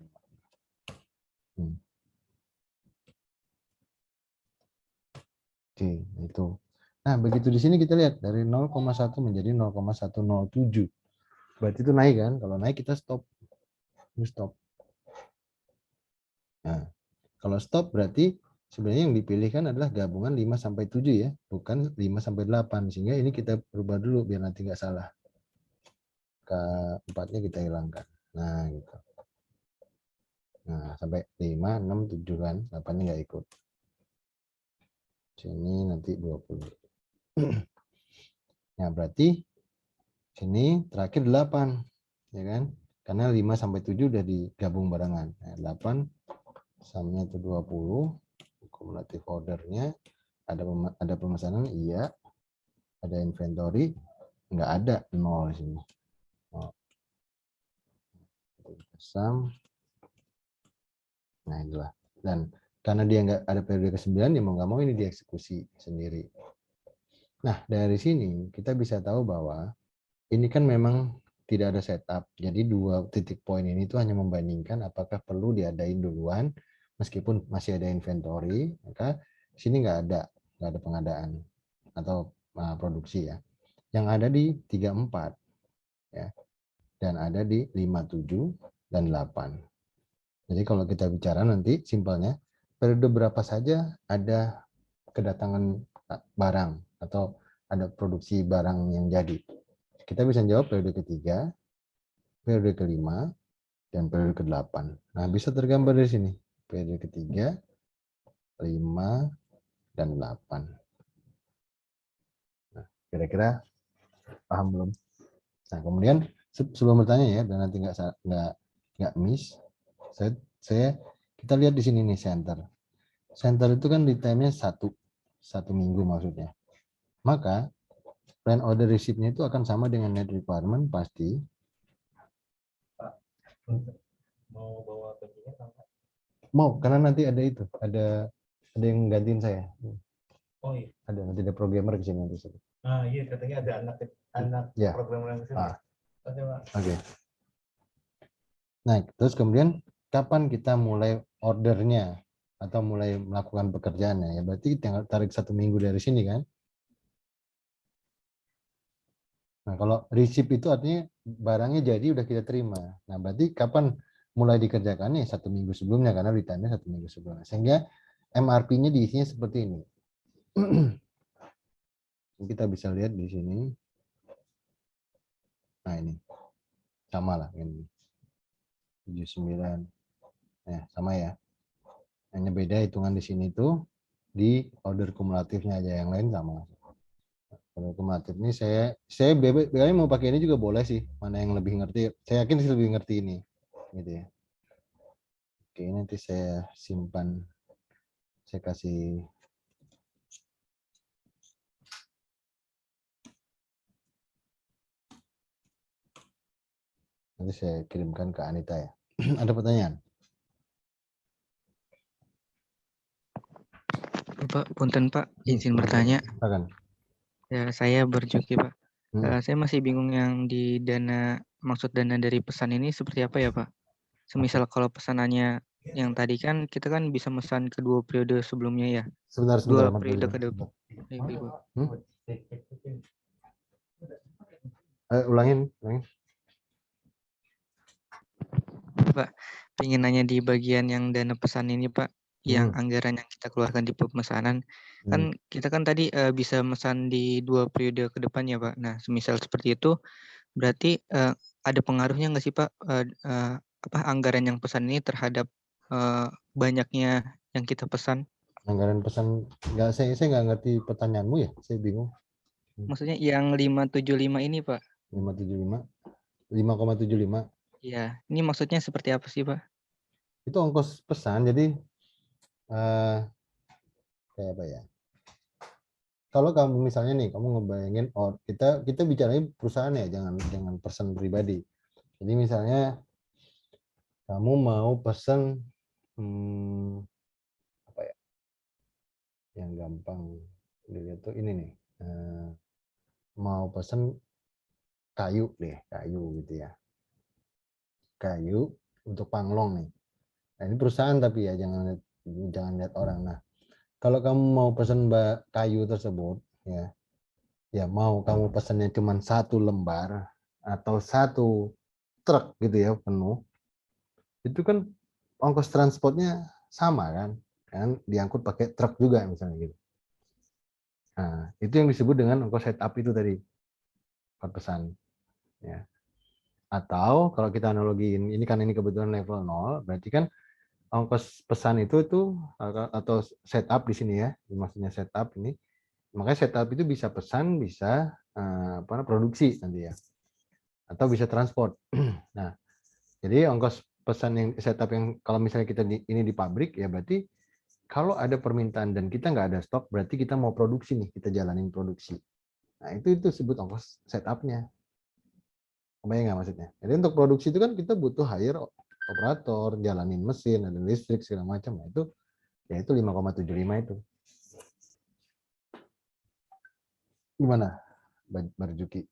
Oke, itu. Nah, begitu di sini kita lihat dari 0,1 menjadi 0,107. Berarti itu naik kan? Kalau naik kita stop. Ini stop. Nah, kalau stop berarti sebenarnya yang dipilihkan adalah gabungan 5 sampai 7 ya, bukan 5 sampai 8. Sehingga ini kita rubah dulu biar nanti nggak salah. Ke-4-nya kita hilangkan. Nah, gitu. Nah, sampai 5, 6, 7 kan, 8-nya nggak ikut. Sini nanti 20. Nah, berarti sini terakhir 8, ya kan? Karena 5 sampai 7 udah digabung barengan. Nah, 8 samanya itu 20, kumulatif ordernya ada pemesanan iya, ada inventory nggak ada, 0 di sini. Sum. Nah, itulah. Dan karena dia nggak ada periode ke-9, ya mau nggak mau ini dieksekusi sendiri. Nah, dari sini kita bisa tahu bahwa ini kan memang tidak ada setup. Jadi 2 titik poin ini tuh hanya membandingkan apakah perlu diadain duluan meskipun masih ada inventory, maka sini nggak ada pengadaan atau produksi ya. Yang ada di 34 ya. Dan ada di 57 dan 8. Jadi kalau kita bicara nanti simpelnya periode berapa saja ada kedatangan barang atau ada produksi barang yang jadi. Kita bisa jawab periode ketiga, periode kelima, dan periode ke-8. Nah, bisa tergambar di sini. Periode ketiga, 5, dan 8. Nah, kira-kira paham belum? Nah, kemudian sebelum bertanya ya, dan nanti nggak miss, kita lihat di sini nih center. Center itu kan lead time-nya satu minggu maksudnya. Maka plan order receipt-nya itu akan sama dengan net requirement pasti. Mau bawa kuncinya sama? Mau, karena nanti ada yang gantiin saya. Oh iya. Nanti ada programmer ke sini nanti. Iya, katanya ada anak Ya. programmer yang kesini. Oke. Nah, terus kemudian kapan kita mulai ordernya atau mulai melakukan pekerjaannya? Ya berarti tinggal tarik 1 minggu dari sini kan? Nah, kalau receipt itu artinya barangnya jadi udah kita terima. Nah, berarti kapan mulai dikerjakannya? 1 minggu sebelumnya, karena ditanya 1 minggu sebelumnya. Sehingga MRP-nya diisinya seperti ini. Kita bisa lihat di sini. Nah, ini. Sama lah. Ini. 79. Nah, sama ya. Hanya beda hitungan di sini tuh di order kumulatifnya aja, yang lain sama. Order kumulatif ini saya bebas mau pakai ini juga boleh sih. Mana yang lebih ngerti? Saya yakin sih lebih ngerti ini. Gitu ya. Oke, nanti saya simpan. Saya kasih nanti saya kirimkan ke Anita ya. Ada pertanyaan? Pak, punten Pak, izin bertanya. Silakan. Ya, saya Berjuki Pak. Saya masih bingung yang di maksud dana dari pesan ini seperti apa ya Pak? Semisal kalau pesanannya yang tadi kan kita kan bisa mesan ke 2 periode sebelumnya ya. Sebentar. 2 periode ke depan. Ulangin. Pak, pengen nanya di bagian yang dana pesan ini Pak, yang anggaran yang kita keluarkan di pemesanan, kan kita kan tadi bisa mesan di 2 periode ke depan ya Pak. Nah, semisal seperti itu, berarti ada pengaruhnya nggak sih Pak, anggaran yang pesan ini terhadap banyaknya yang kita pesan? Anggaran pesan, saya nggak ngerti pertanyaanmu ya, saya bingung. Maksudnya yang 575 ini Pak. 5,75. Iya, ini maksudnya seperti apa sih Pak? Itu ongkos pesan, jadi kayak apa ya? Kalau kamu misalnya nih, kamu ngebayangin, kita bicarain perusahaan ya, jangan person pribadi. Jadi misalnya kamu mau pesan apa ya? Yang gampang dilihat tuh ini nih. Mau pesan kayu gitu ya. Kayu untuk panglong nih. Nah, ini perusahaan tapi ya jangan lihat orang. Nah, kalau kamu mau pesan kayu tersebut ya mau kamu pesannya cuma 1 lembar atau 1 truk gitu ya penuh, itu kan ongkos transportnya sama kan diangkut pakai truk juga misalnya gitu. Nah, itu yang disebut dengan ongkos setup itu tadi, pesan ya. Atau kalau kita analogiin ini kan ini kebetulan level 0, berarti kan ongkos pesan itu atau setup di sini ya, maksudnya setup ini. Makanya setup itu bisa pesan, bisa produksi nanti ya, atau bisa transport. Nah, jadi ongkos pesan yang setup yang kalau misalnya kita ini di pabrik ya, berarti kalau ada permintaan dan kita nggak ada stok, berarti kita mau produksi nih, kita jalanin produksi. Nah, itu disebut ongkos setupnya. Kebayang nggak maksudnya? Jadi untuk produksi itu kan kita butuh hire operator, jalanin mesin, ada listrik segala macam. Nah, itu 5,75 itu. Gimana, Barjuki?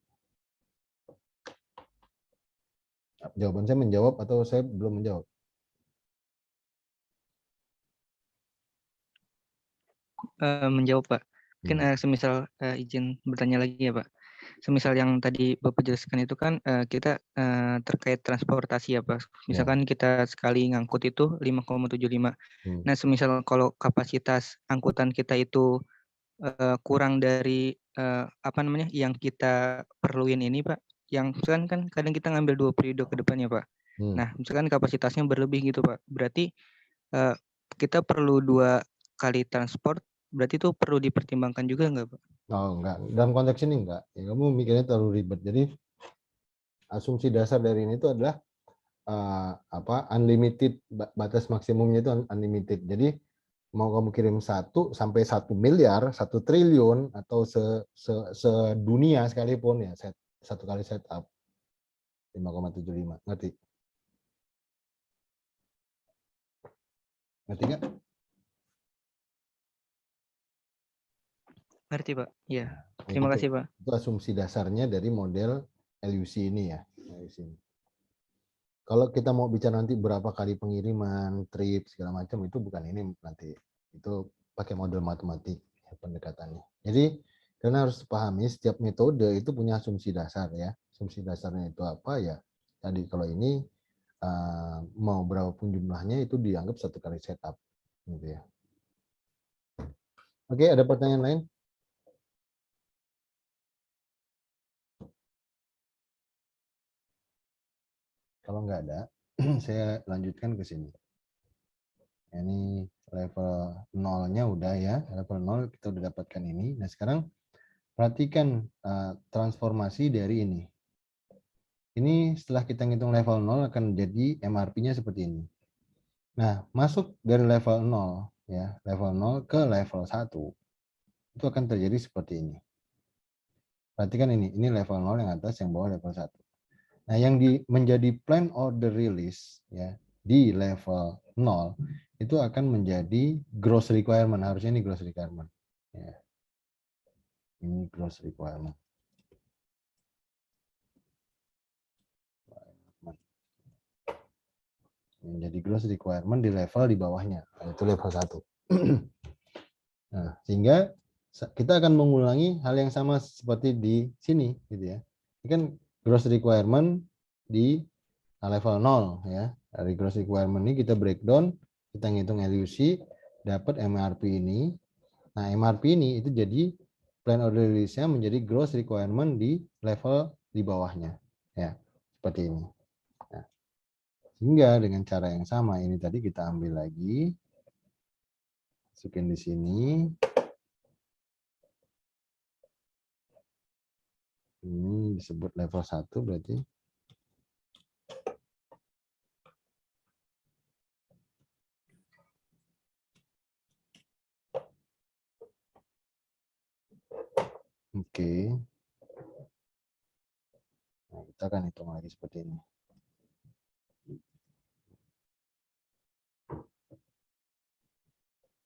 Jawaban saya menjawab atau saya belum menjawab? Menjawab Pak. Mungkin semisal izin bertanya lagi ya Pak. Semisal yang tadi Bapak jelaskan itu kan kita terkait transportasi ya Pak. Misalkan kita sekali ngangkut itu 5,75. Nah, semisal kalau kapasitas angkutan kita itu kurang dari apa namanya yang kita perluin ini Pak. Yang misalkan kan kadang kita ngambil 2 periode ke depannya Pak. Nah, misalkan kapasitasnya berlebih gitu Pak. Berarti kita perlu 2 kali transport, berarti itu perlu dipertimbangkan juga nggak Pak? Oh, enggak. Dalam konteks ini enggak. Ya, kamu mikirnya terlalu ribet. Jadi asumsi dasar dari ini itu adalah unlimited, batas maksimumnya itu unlimited. Jadi mau kamu kirim 1 sampai 1 miliar, 1 triliun atau sedunia sekalipun ya, 1 kali setup 5,75. Ngerti? Ngerti nggak? Ngerti Pak. Iya. Terima kasih Pak. Itu asumsi dasarnya dari model LUC ini ya. LUC ini. Kalau kita mau bicara nanti berapa kali pengiriman, trip segala macam, itu bukan ini nanti. Itu pakai model matematik ya, pendekatannya. Jadi karena harus pahami setiap metode itu punya asumsi dasar ya. Asumsi dasarnya itu apa ya? Tadi kalau ini mau berapapun jumlahnya itu dianggap 1 kali setup gitu ya. Oke, ada pertanyaan lain? Kalau nggak ada, saya lanjutkan ke sini. Ini level 0-nya udah ya, level 0 kita udah dapatkan ini. Nah sekarang perhatikan transformasi dari ini. Ini setelah kita ngitung level 0 akan jadi MRP-nya seperti ini. Nah masuk dari level 0 ya, level 0 ke level 1 itu akan terjadi seperti ini. Perhatikan ini level 0 yang atas, yang bawah level 1. Nah, yang menjadi plan order release ya di level 0 itu akan menjadi gross requirement. Harusnya ini gross requirement. Ya. Ini gross requirement. Menjadi gross requirement di level di bawahnya. Itu level 1. Nah, sehingga kita akan mengulangi hal yang sama seperti di sini gitu ya. Ini kan gross requirement di level 0 ya. Dari gross requirement ini kita breakdown, kita ngitung LUC, dapat MRP ini. Nah, MRP ini itu jadi plan order release-nya menjadi gross requirement di level di bawahnya. Ya, seperti ini. Nah, sehingga dengan cara yang sama ini tadi kita ambil lagi. Masukin di sini. Ini disebut level 1 berarti. Oke. Nah, kita akan hitung lagi seperti ini.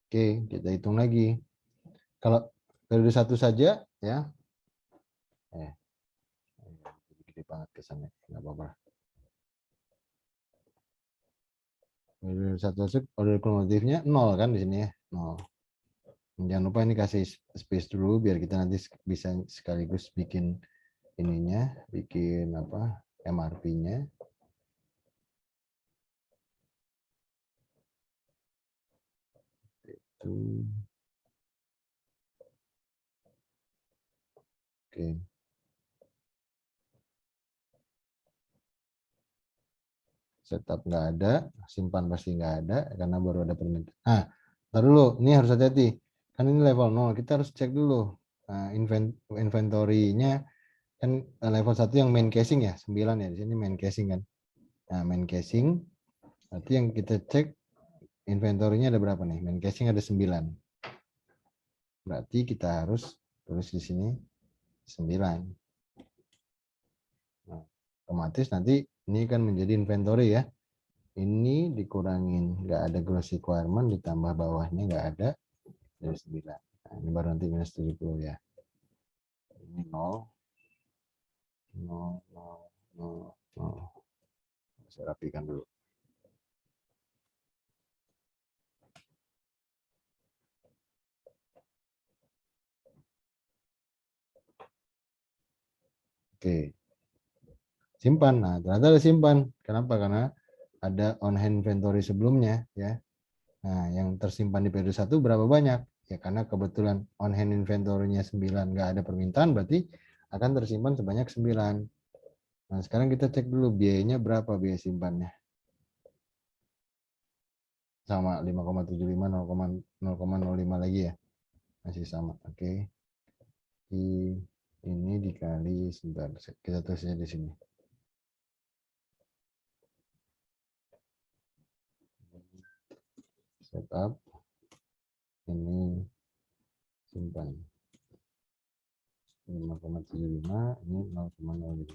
Oke, kita hitung lagi. Kalau periode 1 saja ya. Gede banget kesannya, nggak apa-apa. Periode 1 order kumulatifnya 0 kan di sini ya, 0. Jangan lupa ini kasih space dulu biar kita nanti bisa sekaligus bikin ininya, bikin apa MRP-nya. Itu. Oke. Setup nggak ada, simpan pasti nggak ada karena baru ada permintaan. Nah, ntar dulu, ini harus hati-hati. Kan ini level 0, kita harus cek dulu inventory-nya. Kan level 1 yang main casing ya, 9 ya, di sini main casing kan. Nah, main casing, berarti yang kita cek inventory-nya ada berapa nih? Main casing ada 9. Berarti kita harus tulis di sini 9. Nah, otomatis nanti ini kan menjadi inventory ya. Ini dikurangin, nggak ada gross requirement, ditambah bawahnya nggak ada, dari 9. Nah, ini baru nanti minus 70 ya. Ini 0. 0, 0, 0, 0. Saya rapikan dulu. Oke. Simpan. Nah, ternyata ada simpan. Kenapa? Karena ada on hand inventory sebelumnya ya. Nah, yang tersimpan di periode 1 berapa banyak? Ya karena kebetulan on hand inventory-nya 9, nggak ada permintaan, berarti akan tersimpan sebanyak 9. Nah, sekarang kita cek dulu biayanya berapa biaya simpannya. Sama 5,75, 0,05 lagi ya. Masih sama. Oke. Ini dikali, sebentar, kita tulisnya di sini. Setup, ini simpan 5,75, ini 0,05.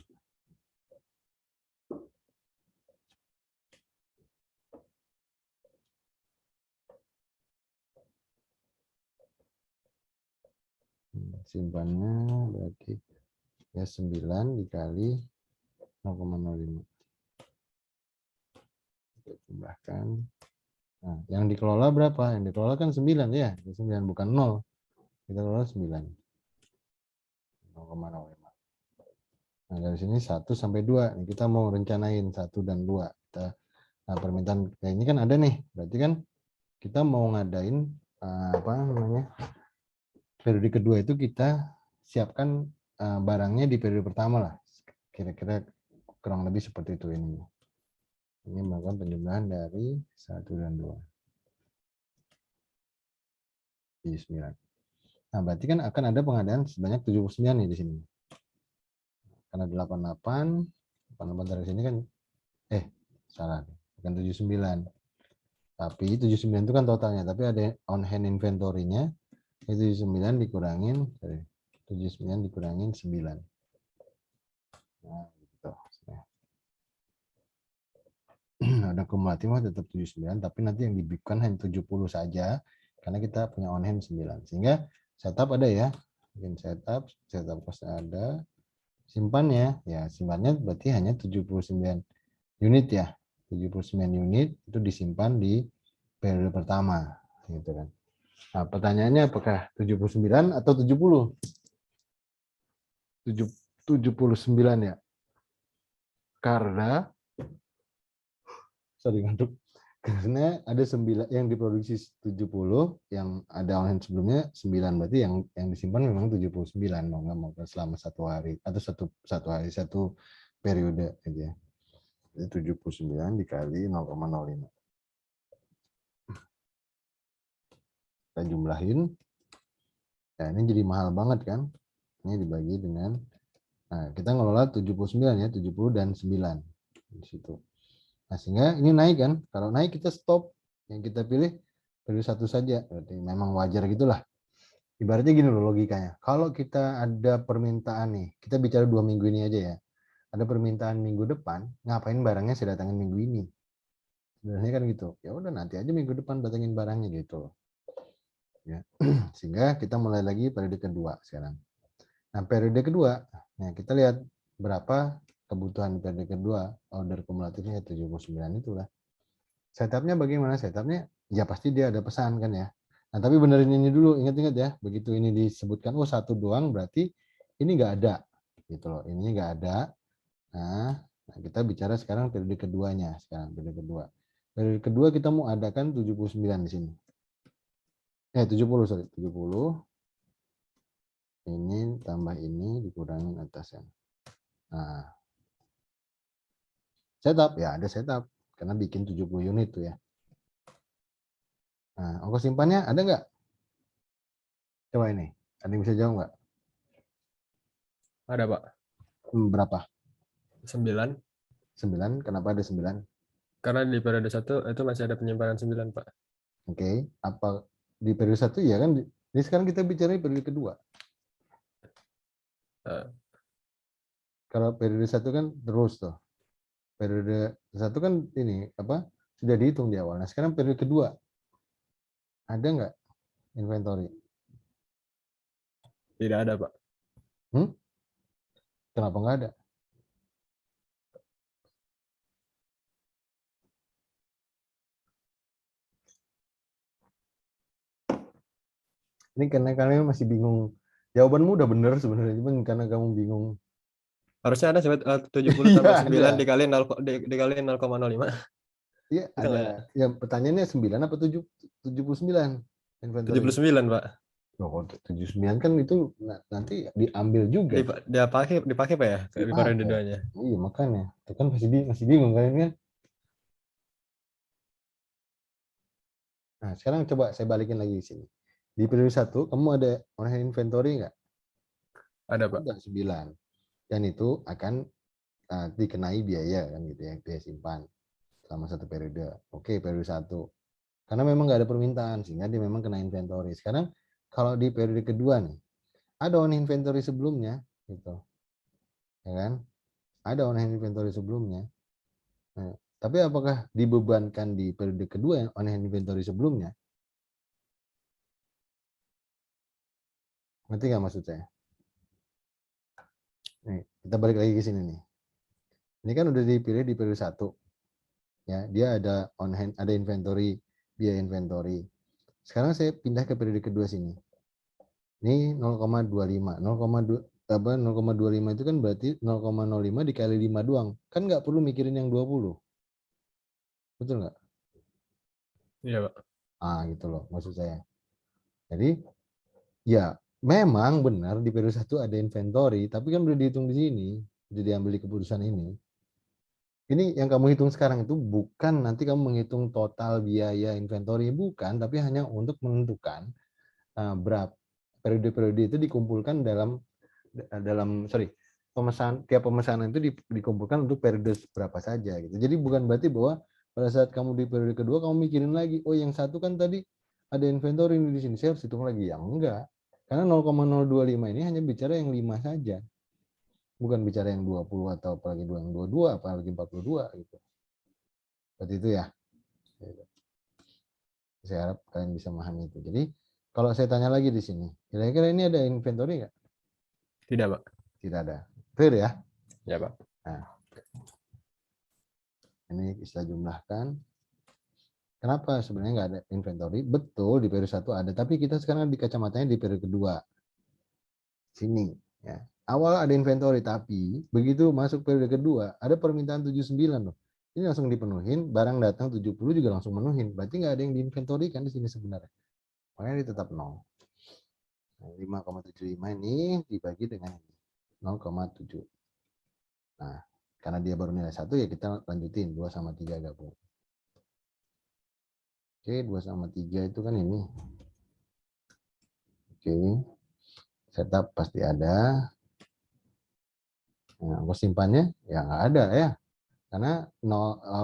Simpannya berarti ya 9 dikali 0,05. Kita tambahkan. Nah, yang dikelola berapa? Yang dikelola kan 9 ya, 9 bukan 0. Kita kelola 9. 0,05. Nah, dari sini 1 sampai 2. Nih, kita mau rencanain 1 dan 2. Nah, permintaan kayak ini kan ada nih. Berarti kan kita mau ngadain apa namanya? Periode kedua itu kita siapkan barangnya di periode pertama lah. Kira-kira kurang lebih seperti itu ini. Ini melakukan penjumlahan dari 1 dan 2. Di 9. Nah, berarti kan akan ada pengadaan sebanyak 79 nih di sini. Karena 88 dari sini kan salah. Bukan 79. Tapi 79 itu kan totalnya, tapi ada on hand inventory-nya. Itu 79 dikurangin 79 dikurangin 9. Nah, gitu. Ada kumulatif tetap 79, tapi nanti yang dibuka hanya 70 saja karena kita punya on hand 9. Sehingga setup ada ya. Bikin setup cost ada. Simpannya ya, simpannya berarti hanya 79 unit ya. 79 unit itu disimpan di periode pertama gitu kan. Nah, pertanyaannya apakah 79 atau 70? 79 ya. Karena ngantuk. Karena ada 9 yang diproduksi 70, yang ada on hand sebelumnya 9, berarti yang disimpan memang 79 mau nggak mau selama 1 hari atau satu periode gitu ya. Jadi 79 dikali 0,05. Kita jumlahin. Ya, ini jadi mahal banget kan? Ini dibagi dengan, nah kita ngelola 79 ya, 70 dan 9 di situ. Nah, sehingga ini naik kan? Kalau naik kita stop. Yang kita pilih periode 1 saja. Berarti memang wajar gitulah. Ibaratnya gini loh logikanya. Kalau kita ada permintaan nih, kita bicara 2 minggu ini aja ya. Ada permintaan minggu depan, ngapain barangnya saya datangin minggu ini? Sebenarnya kan gitu. Ya udah nanti aja minggu depan datangin barangnya gitu. Ya. Sehingga kita mulai lagi periode kedua sekarang. Nah, periode kedua, nah kita lihat berapa kebutuhan periode kedua, order kumulatifnya 79 itulah. Setupnya bagaimana? Setupnya ya pasti dia ada pesan kan ya. Nah, tapi benerin ini dulu, ingat-ingat ya. Begitu ini disebutkan, oh 1 doang, berarti ini nggak ada. Gitu loh, ini nggak ada. Nah, kita bicara sekarang periode keduanya. Sekarang periode kedua. Periode kedua kita mau adakan 79 di sini. 70, sorry. 70. Ini tambah ini dikurangin atasnya. Nah, setup ya ada setup karena bikin 70 unit tuh ya. Nah, ongkos simpannya ada nggak? Coba ini, ada yang bisa jawab nggak? Ada, Pak. Berapa? 9. 9, kenapa ada 9? Karena di periode 1 itu masih ada penyimpanan 9, Pak. Oke, apa di periode 1 ya kan? Ini sekarang kita bicara periode kedua. Kalau periode 1 kan terus tuh. Periode 1 kan ini apa? Sudah dihitung di awal. Nah, sekarang periode kedua. Ada nggak inventory? Tidak ada, Pak. Kenapa nggak ada? Ini karena kalian masih bingung. Jawabanmu udah bener sebenarnya, cuman karena kamu bingung Harusnya ada 70 Iya, tambah 9 ada. dikali 0,05. Iya, Itu nggak ada. Ya, pertanyaannya 9 apa 79? Inventory. 79, Pak. Loh, 79 kan itu nanti diambil juga. Dipakai Pak ya di periode Dipakai. 2-nya. Iya, makanya. Itu kan masih bingung kalian kan? Nah, sekarang coba saya balikin lagi di sini. Di periode 1, kamu ada on hand inventory nggak? Ada, Pak. Ada 9. Dan itu akan dikenai biaya kan gitu ya, biaya simpan selama 1 periode. Oke, periode 1. Karena memang nggak ada permintaan sehingga dia memang kena inventory. Sekarang kalau di periode kedua nih, ada on inventory sebelumnya gitu. Ya kan? Ada on hand inventory sebelumnya. Nah, tapi apakah dibebankan di periode kedua yang on hand inventory sebelumnya? Ngerti nggak maksud saya? Nih, kita balik lagi ke sini nih. Ini kan udah dipilih di periode 1. Ya, dia ada on hand, ada inventory, biaya inventory. Sekarang saya pindah ke periode kedua sini. Ini 0,25. 0,25 itu kan berarti 0,05 dikali 5 doang. Kan nggak perlu mikirin yang 20. Betul nggak? Iya, Pak. Gitu loh maksud saya. Jadi ya memang benar di periode 1 ada inventory, tapi kan udah dihitung di sini, udah diambil di keputusan ini. Ini yang kamu hitung sekarang itu bukan nanti kamu menghitung total biaya inventory, bukan, tapi hanya untuk menentukan berapa periode-periode itu dikumpulkan dalam tiap pemesanan itu dikumpulkan untuk periode berapa saja gitu. Jadi bukan berarti bahwa pada saat kamu di periode kedua kamu mikirin lagi, oh yang satu kan tadi ada inventory di sini, saya harus hitung lagi. Yang enggak. Karena 0,025 ini hanya bicara yang 5 saja. Bukan bicara yang 20 atau apalagi yang 22, apalagi 42 gitu. Seperti itu ya. Saya harap kalian bisa memahami itu. Jadi kalau saya tanya lagi di sini, kira-kira ini ada inventory nggak? Tidak, Pak. Tidak ada. Clear ya? Ya, Pak. Nah, ini kita jumlahkan. Kenapa sebenarnya nggak ada inventory? Betul, di periode 1 ada, tapi kita sekarang di kacamatanya di periode kedua. Sini. Ya. Awal ada inventory, tapi begitu masuk periode kedua, ada permintaan 79 loh. Ini langsung dipenuhin, barang datang 70 juga langsung menuhin. Berarti nggak ada yang diinventory kan di sini sebenarnya. Makanya ini tetap 0. Nah, 5,75 ini dibagi dengan 0,7. Nah, karena dia baru nilai 1 ya kita lanjutin 2 sama 3 gabung. Oke, 2 sama 3 itu kan ini. Oke. Setup pasti ada. Nah, ongkos simpannya ya nggak ada ya. Karena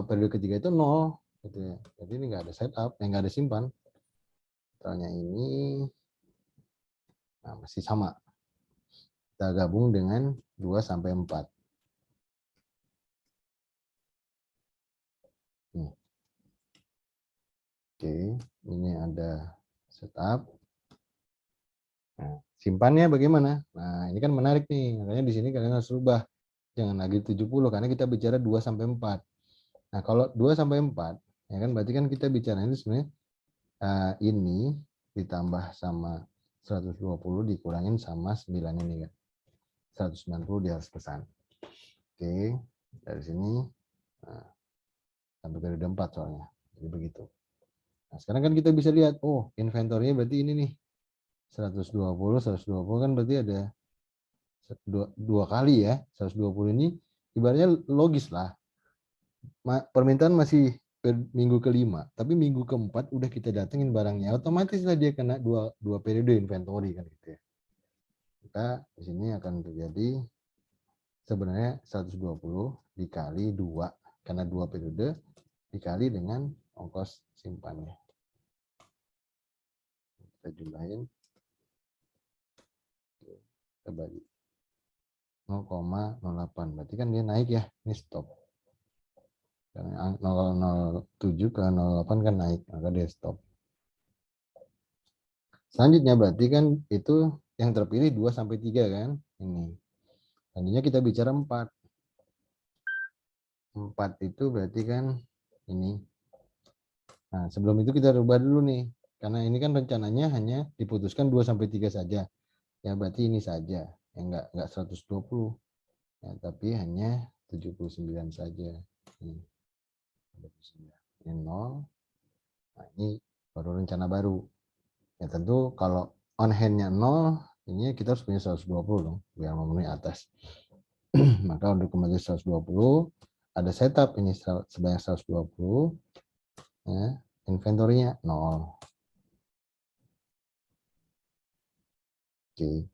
periode ketiga itu 0 gitu ya. Jadi ini nggak ada setup, nggak ada simpan. Soalnya ini masih sama. Kita gabung dengan 2 sampai 4. Oke, ini ada setup. Nah, simpannya bagaimana? Nah, ini kan menarik nih. Makanya di sini kalian harus rubah. Jangan lagi 70 karena kita bicara 2 sampai 4. Nah, kalau 2 sampai 4, ya kan berarti kan kita bicara ini sebenarnya ini ditambah sama 120 dikurangin sama 9 ini kan. 190 dia harus pesan. Oke, dari sini sampai periode 4 soalnya. Jadi begitu. Nah, sekarang kan kita bisa lihat, oh, inventory-nya berarti ini nih. 120 kan berarti ada dua kali ya. 120 ini ibaratnya logis lah. Permintaan masih minggu ke-5, tapi minggu ke-4 udah kita datengin barangnya, otomatis lah dia kena dua periode inventory kan gitu ya. Kita di sini akan terjadi sebenarnya 120 dikali 2 karena 2 periode dikali dengan ongkos simpannya. Kita jumlahin. Kita bagi 0,08 berarti kan dia naik ya, ini stop. Karena 007 ke 08 kan naik, maka dia stop. Selanjutnya berarti kan itu yang terpilih 2 sampai 3 kan? Ini. Selanjutnya kita bicara 4. 4 itu berarti kan ini. Nah, sebelum itu kita rubah dulu nih. Karena ini kan rencananya hanya diputuskan 2 sampai 3 saja. Ya berarti ini saja. Ya enggak 120. Ya, tapi hanya 79 saja. Ini 0. Nah, ini baru rencana baru. Ya tentu kalau on hand-nya 0, ini kita harus punya 120 dong, biar memenuhi atas. Maka untuk kembali 120, ada setup ini sebanyak 120, ya, inventory-nya 0. Oke.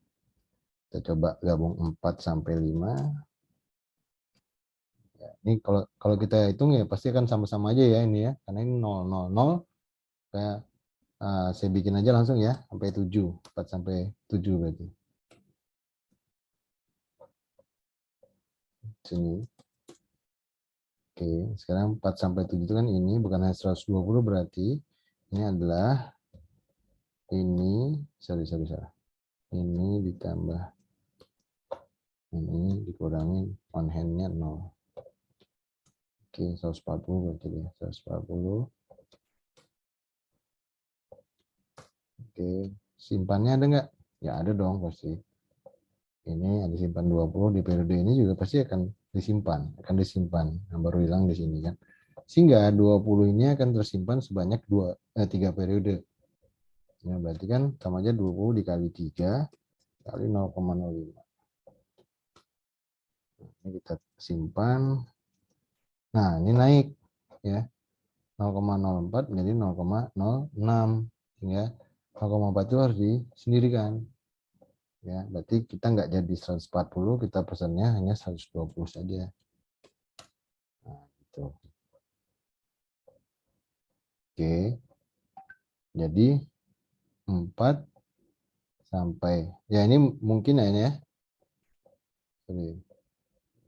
Kita coba gabung 4 sampai 5. Ya, ini kalau kita hitung ya pasti akan sama-sama aja ya ini ya, karena ini 0 0 0. Kayak saya bikin aja langsung ya sampai 7, 4 sampai 7 berarti. Sini. Oke, sekarang 4 sampai 7 itu kan ini bukan hanya 120 berarti ini adalah ini sorry. Ini ditambah ini dikurangi on hand-nya 0. Oke, 140 berarti ya, 140. Oke, simpannya ada nggak? Ya ada dong pasti. Ini ada simpan 20 di periode ini juga pasti akan disimpan. Yang baru hilang di sini kan. Sehingga 20 ini akan tersimpan sebanyak 3 periode. Nah, berarti kan sama aja 20 dikali 3 kali 0,05. Ini kita simpan. Nah, ini naik ya. 0,04 menjadi 0,06 sehingga 0,4 itu harus disendirikan. Ya, berarti kita nggak jadi 140, kita pesannya hanya 120 saja. Nah, gitu. Oke. Jadi 4 sampai ya ini mungkin ya ini ya.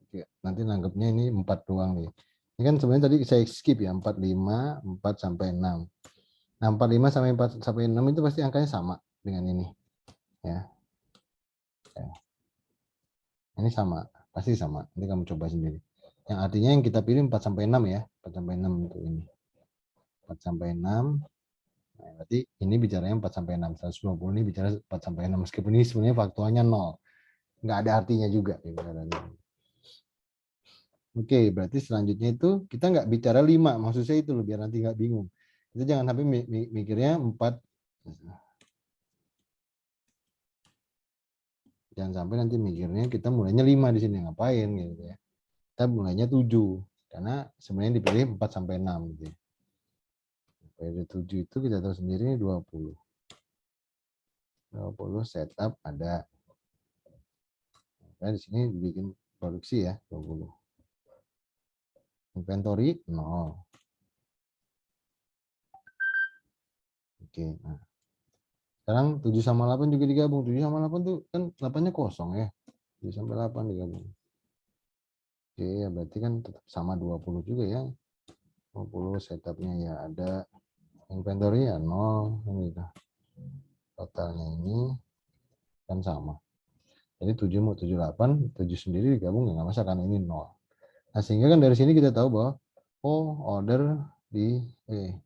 Oke, nanti nanggapnya ini 4 doang nih. Ini kan sebenarnya tadi saya skip ya 45, 4 sampai 6. Nah, 45 sampai 4 sampai 6 itu pasti angkanya sama dengan ini. Ya. Ini sama, pasti sama. Nanti kamu coba sendiri. Yang artinya yang kita pilih 4 sampai 6 ya. 4 sampai 6 untuk ini. 4 sampai 6. Nah, berarti ini bicaranya 4 sampai 6. 120 ini bicara 4 sampai 6 meskipun ini sebenarnya faktualnya 0. Nggak ada artinya juga. Oke, berarti selanjutnya itu kita nggak bicara 5. Maksud saya itu loh, biar nanti nggak bingung. Kita jangan sampai mikirnya 4. Jangan sampai nanti mikirnya kita mulainya 5 di sini. Ngapain gitu ya. Kita mulainya 7. Karena sebenarnya dipilih 4 sampai 6 gitu ya. Periode 7 itu kita tahu sendiri 20. 20 setup ada. Nah, di sini dibikin produksi ya 20. Inventory 0. Oke, nah. Sekarang 7 sama 8 juga digabung. 7 sama 8 tuh kan 8-nya kosong ya. 7 sampai 8 digabung. Oke, ya berarti kan tetap sama 20 juga ya. 20 setupnya ya ada. Inventory ya 0. Gitu. Totalnya ini kan sama. Jadi 7 mau 78, 7 sendiri digabung nggak masalah karena ini 0. Nah, sehingga kan dari sini kita tahu bahwa order di 1.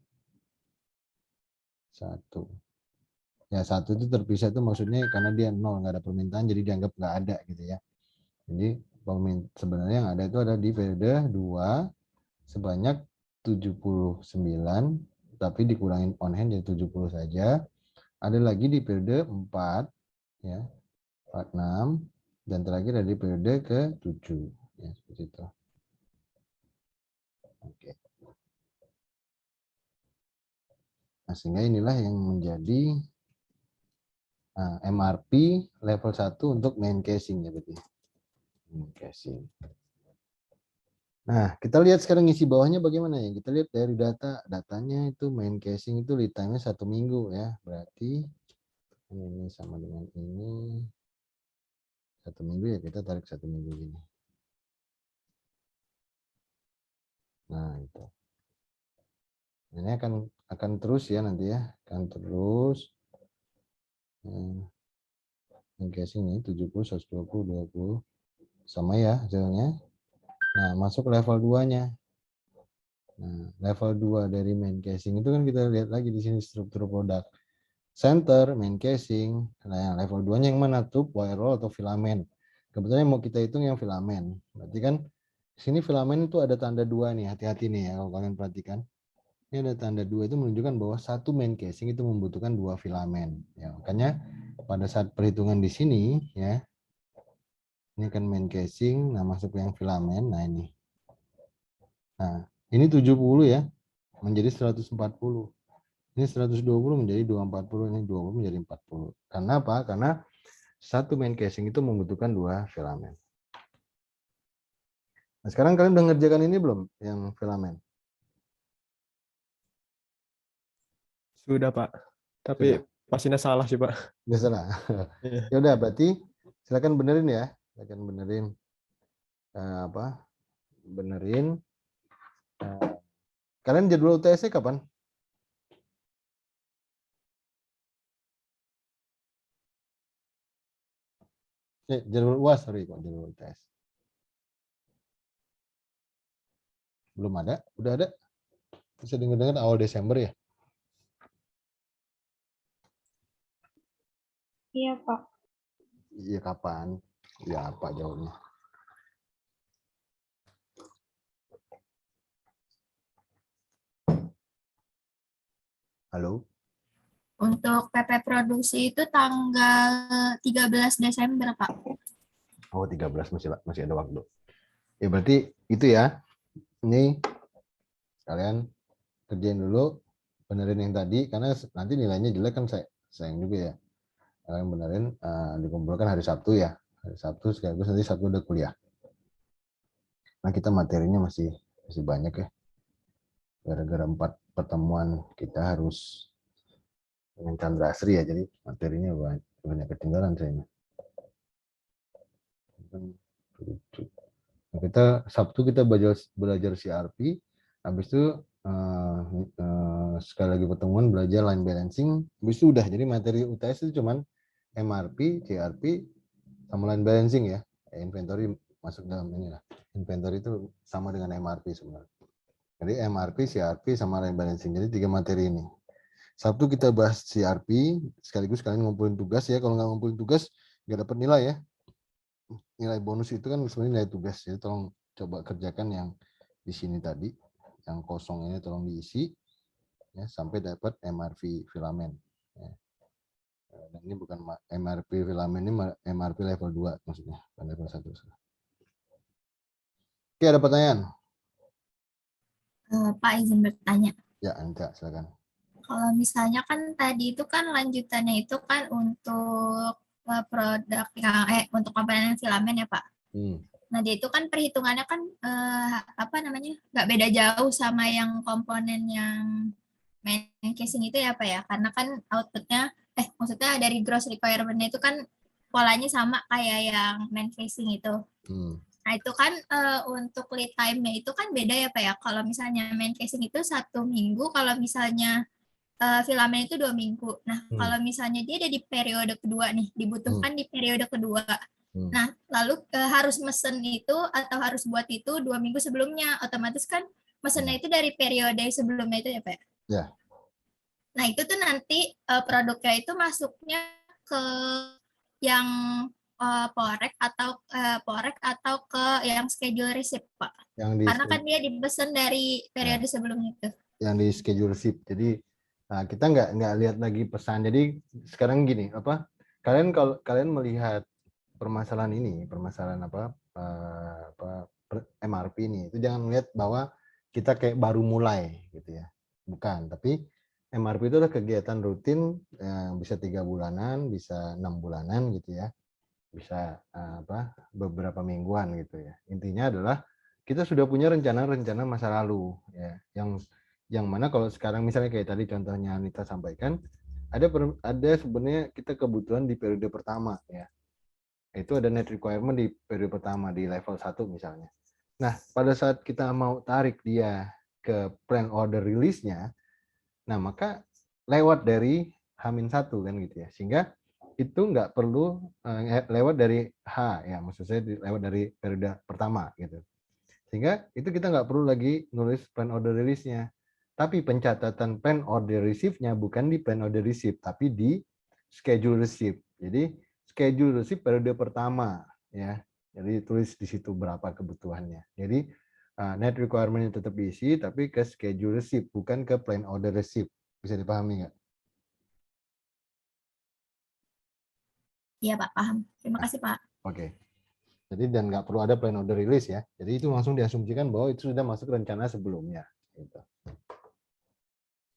Ya 1 itu terpisah itu maksudnya karena dia 0, nggak ada permintaan jadi dianggap nggak ada gitu ya. Jadi sebenarnya yang ada itu ada di periode 2 sebanyak 79 tapi dikurangin on hand jadi 70 saja. Ada lagi di periode 4 ya. 46 dan terakhir ada di periode ke-7 ya seperti itu. Oke. Nah, sehingga inilah yang menjadi MRP level 1 untuk main casing ya berarti. Main casing. Nah, kita lihat sekarang isi bawahnya bagaimana ya. Kita lihat dari datanya itu main casing itu lead time-nya 1 minggu ya. Berarti ini sama dengan ini 1 minggu ya, kita tarik 1 minggu gini. Nah, itu. Ini akan terus ya nanti ya, akan terus. Casing ini 70, 120, 20 sama ya hasilnya. Nah, masuk level 2-nya. Nah, level 2 dari main casing itu kan kita lihat lagi di sini struktur produk. Center, main casing. Nah, yang level 2-nya yang mana? Tube, wire roll atau filament. Kebetulan yang mau kita hitung yang filamen. Berarti kan sini filamen itu ada tanda 2 nih, hati-hati nih ya kalau kalian perhatikan. Ini ada tanda 2 itu menunjukkan bahwa satu main casing itu membutuhkan 2 filamen. Ya, makanya pada saat perhitungan di sini ya, ini kan main casing, nah masuk yang filamen, nah ini. Nah, ini 70 ya, menjadi 140. Ini 120 menjadi 240, ini 20 menjadi 40. Karena apa? Karena satu main casing itu membutuhkan 2 filamen. Nah, sekarang kalian udah ngerjakan ini belum yang filamen? Sudah, Pak. Tapi Sudah. pastinya salah sih, Pak. Udah salah. Iya. Ya udah, berarti silakan benerin ya. Silakan benerin benerin. Kalian jadwal UTS-nya kapan? Jadwal UAS, sorry kok jadwal UTS. Belum ada? Udah ada? Bisa dengar-dengar awal Desember ya? Iya, Pak. Iya, kapan? Ya, apa jawabnya? Halo? Untuk PP produksi itu tanggal 13 Desember, Pak. Oh, 13 masih ada waktu. Ya, berarti itu ya. Ini kalian kerjain dulu, benerin yang tadi, karena nanti nilainya jelek kan sayang juga ya. Kalian benerin, dikumpulkan hari Sabtu ya. Hari Sabtu sekaligus nanti Sabtu udah kuliah. Nah, kita materinya masih banyak ya. Gara-gara 4 pertemuan kita harus dengan Chandra Asri ya, jadi materinya banyak ketinggalan sayangnya. Nah, kita Sabtu kita belajar CRP, habis itu sekali lagi pertemuan belajar line balancing, habis itu udah. Jadi materi UTS itu cuman MRP, CRP, sama line balancing ya. Inventory masuk dalam ini lah. Inventory itu sama dengan MRP sebenarnya. Jadi MRP, CRP, sama line balancing. Jadi 3 materi ini. Sabtu kita bahas CRP, sekaligus kalian ngumpulin tugas ya. Kalau nggak ngumpulin tugas, nggak dapat nilai ya. Nilai bonus itu kan sebenarnya nilai tugas. Jadi tolong coba kerjakan yang di sini tadi. Yang kosong ini tolong diisi ya, sampai dapat MRP filamen. Ya. Dan ini bukan MRP filamen, ini MRP level 2 maksudnya, bukan level 1. Oke, ada pertanyaan? Pak, izin bertanya. Ya, Anca, silakan. Kalau misalnya kan tadi itu kan lanjutannya itu kan untuk produk yang untuk komponen filamen ya, Pak. Nah, dia itu kan perhitungannya kan nggak beda jauh sama yang komponen yang main casing itu ya, Pak ya. Karena kan outputnya maksudnya dari gross requirement-nya itu kan polanya sama kayak yang main casing itu. Nah, itu kan untuk lead time-nya itu kan beda ya, Pak ya. Kalau misalnya main casing itu 1 minggu, kalau misalnya filamen itu 2 minggu. Nah, kalau misalnya dia ada di periode kedua nih, dibutuhkan di periode kedua. Nah, lalu harus mesen itu atau harus buat itu 2 minggu sebelumnya. Otomatis kan mesennya itu dari periode sebelumnya itu ya, Pak? Ya. Nah, itu tuh nanti produknya itu masuknya ke yang porek atau ke yang schedule receipt, Pak. Karena kan dia dipesan dari periode sebelumnya itu. Yang di schedule receipt. Jadi kita nggak lihat lagi pesan. Jadi sekarang gini, kalian melihat permasalahan ini, MRP ini, itu jangan melihat bahwa kita kayak baru mulai gitu ya. Bukan, tapi MRP itu adalah kegiatan rutin yang bisa 3 bulanan, bisa 6 bulanan gitu ya. Bisa beberapa mingguan gitu ya. Intinya adalah kita sudah punya rencana masa lalu ya, yang mana kalau sekarang misalnya kayak tadi contohnya Anita sampaikan, ada sebenarnya kita kebutuhan di periode pertama ya. Itu ada net requirement di periode pertama di level 1 misalnya. Nah, pada saat kita mau tarik dia ke plan order release-nya, nah maka lewat dari H-1 kan gitu ya. Sehingga itu nggak perlu lewat dari H ya, maksud saya lewat dari periode pertama gitu. Sehingga itu kita nggak perlu lagi nulis plan order release-nya. Tapi pencatatan plan order receive-nya bukan di plan order receive, tapi di schedule receive. Jadi schedule receive periode pertama. ya. Jadi tulis di situ berapa kebutuhannya. Jadi net requirement tetap diisi, tapi ke schedule receipt, bukan ke plan order receipt. Bisa dipahami nggak? Iya Pak, paham. Terima kasih Pak. Oke. Jadi dan nggak perlu ada plan order release ya. Jadi itu langsung diasumsikan bahwa itu sudah masuk rencana sebelumnya. Gitu.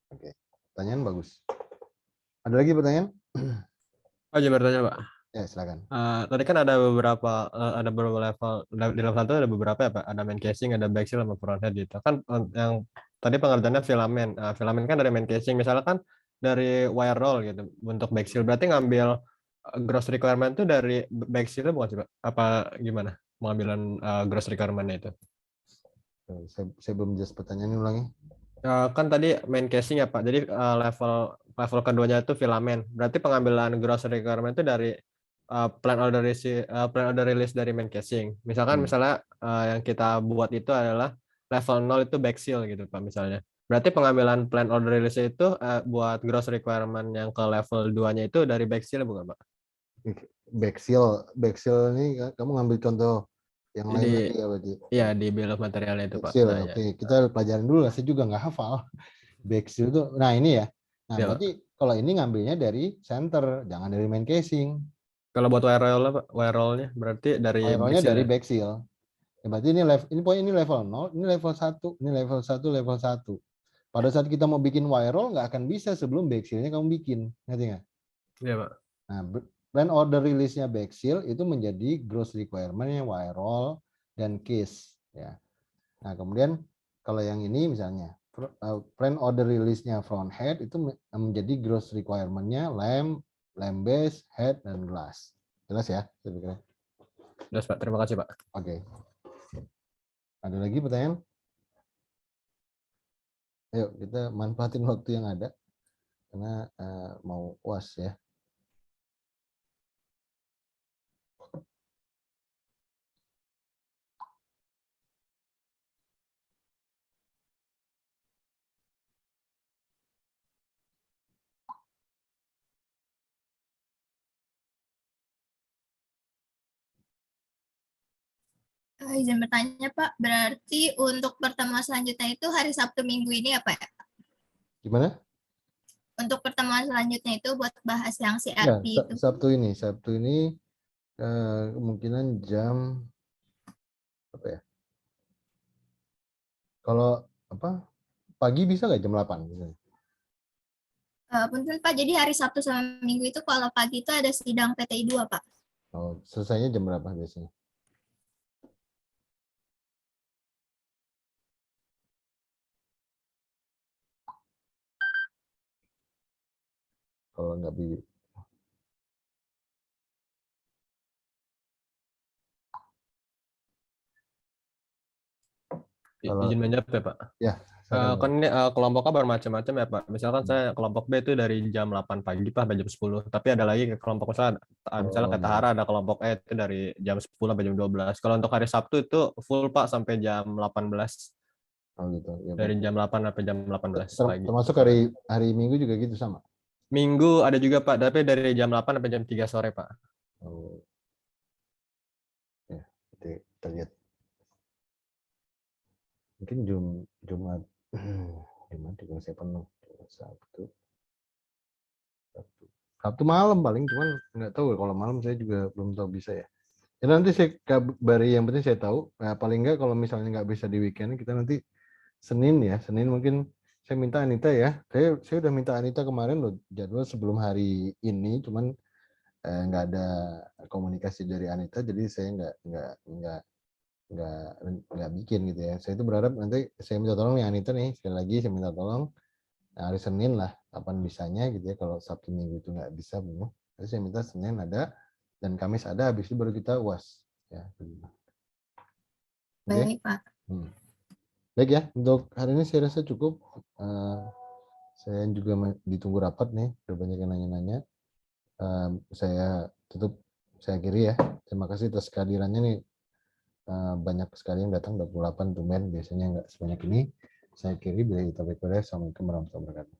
Oke. Pertanyaan bagus. Ada lagi pertanyaan? Oh, izin bertanya, Pak. Ya, silakan. Tadi kan ada beberapa level. Di level 1 ada beberapa ya, Pak. Ada main casing, ada backseal sama fronthead gitu. Kan yang tadi pengertiannya filament. Filament kan dari main casing. Misalnya kan dari wire roll gitu untuk backseal. Berarti ngambil gross requirement itu dari backseal bukan sih, Pak? Apa gimana pengambilan gross requirement-nya itu? Saya belum jelas pertanyaannya, ulangi. Kan tadi main casing ya, Pak. Jadi level keduanya itu filament. Berarti pengambilan gross requirement itu dari plan order release dari main casing. Misalkan misalnya yang kita buat itu adalah level 0 itu backseal gitu, Pak, misalnya. Berarti pengambilan plan order release itu buat gross requirement yang ke level 2-nya itu dari backseal bukan, Pak? Backseal ini kamu ngambil contoh yang lain lagi ya berarti? Iya, di bill of materialnya itu, backseal, Pak. Oke. Kita pelajarin dulu lah, saya juga nggak hafal. Backseal itu, nah ini ya. Nah, Ya, berarti kalau ini ngambilnya dari center, jangan dari main casing. Kalau buat wire roll, Pak, wire roll-nya berarti dari Wire-nya backseal dari ya? backseal. Ya, berarti ini level 0, ini level 1, ini level 1, level 1. Pada saat kita mau bikin wire roll nggak akan bisa sebelum backseal-nya kamu bikin. Ngerti nggak? Iya, Pak. Nah, plan order release-nya backseal itu menjadi gross requirement-nya wire roll dan case. Ya. Nah, kemudian kalau yang ini misalnya, plan order release-nya front head itu menjadi gross requirement-nya lamp base, head, dan glass. Jelas ya? Saya pikir. Jelas, Pak. Terima kasih, Pak. Oke. Ada lagi pertanyaan? Ayo kita manfaatin waktu yang ada karena mau UAS ya. Izin bertanya Pak, berarti untuk pertemuan selanjutnya itu hari Sabtu Minggu ini ya Pak? Gimana? Untuk pertemuan selanjutnya itu buat bahas yang Ya, CRP itu. Sabtu ini kemungkinan jam apa ya? Kalau apa? Pagi bisa nggak jam 8 misalnya? Punten Pak, jadi hari Sabtu sama Minggu itu kalau pagi itu ada sidang PTI 2 Pak. Oh, selesainya jam berapa biasanya? Kalau nggak bi. Izin menjawab ya, Pak. Ya. Kan ini kelompoknya bermacam-macam ya, Pak. Misalkan saya kelompok B itu dari jam 8 pagi Pak sampai jam 10. Tapi ada lagi kelompok misalnya kayak Tahara ada kelompok E itu dari jam 10 sampai jam 12. Kalau untuk hari Sabtu itu full Pak sampai jam 18. Oh gitu. Ya, dari jam 8 sampai jam 18 pagi. Termasuk hari Minggu juga gitu sama? Minggu ada juga Pak, tapi dari jam 8 sampai jam 3 sore Pak. Oh. Ya, kita lihat. Mungkin Jumat juga saya penuh. Sabtu malam paling, cuman nggak tahu kalau malam saya juga belum tahu bisa ya. Ya nanti saya kabari, yang penting saya tahu. Nah, paling nggak kalau misalnya nggak bisa di weekend, kita nanti Senin ya. Senin mungkin saya minta Anita ya. Saya udah minta Anita kemarin loh jadwal sebelum hari ini, cuman nggak ada komunikasi dari Anita, jadi saya nggak bikin gitu ya. Saya itu berharap nanti saya minta tolong nih Anita nih, sekali lagi saya minta tolong hari Senin lah, kapan bisanya gitu ya. Kalau Sabtu Minggu itu nggak bisa penuh, jadi saya minta Senin ada dan Kamis ada, habis itu baru kita UAS ya. Baik Pak. Baik ya, untuk hari ini saya rasa cukup. Saya juga ditunggu rapat nih, udah banyak yang nanya-nanya. Saya tutup, saya akhiri ya. Terima kasih atas kehadirannya nih. Banyak sekali yang datang, 28 tumben, biasanya nggak sebanyak ini. Saya akhiri, bila kita berkumpul. Assalamualaikum warahmatullahi wabarakatuh.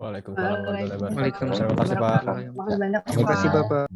Waalaikumsalam warahmatullahi wabarakatuh. Waalaikumsalam. Terima kasih Pak. Terima kasih Bapak.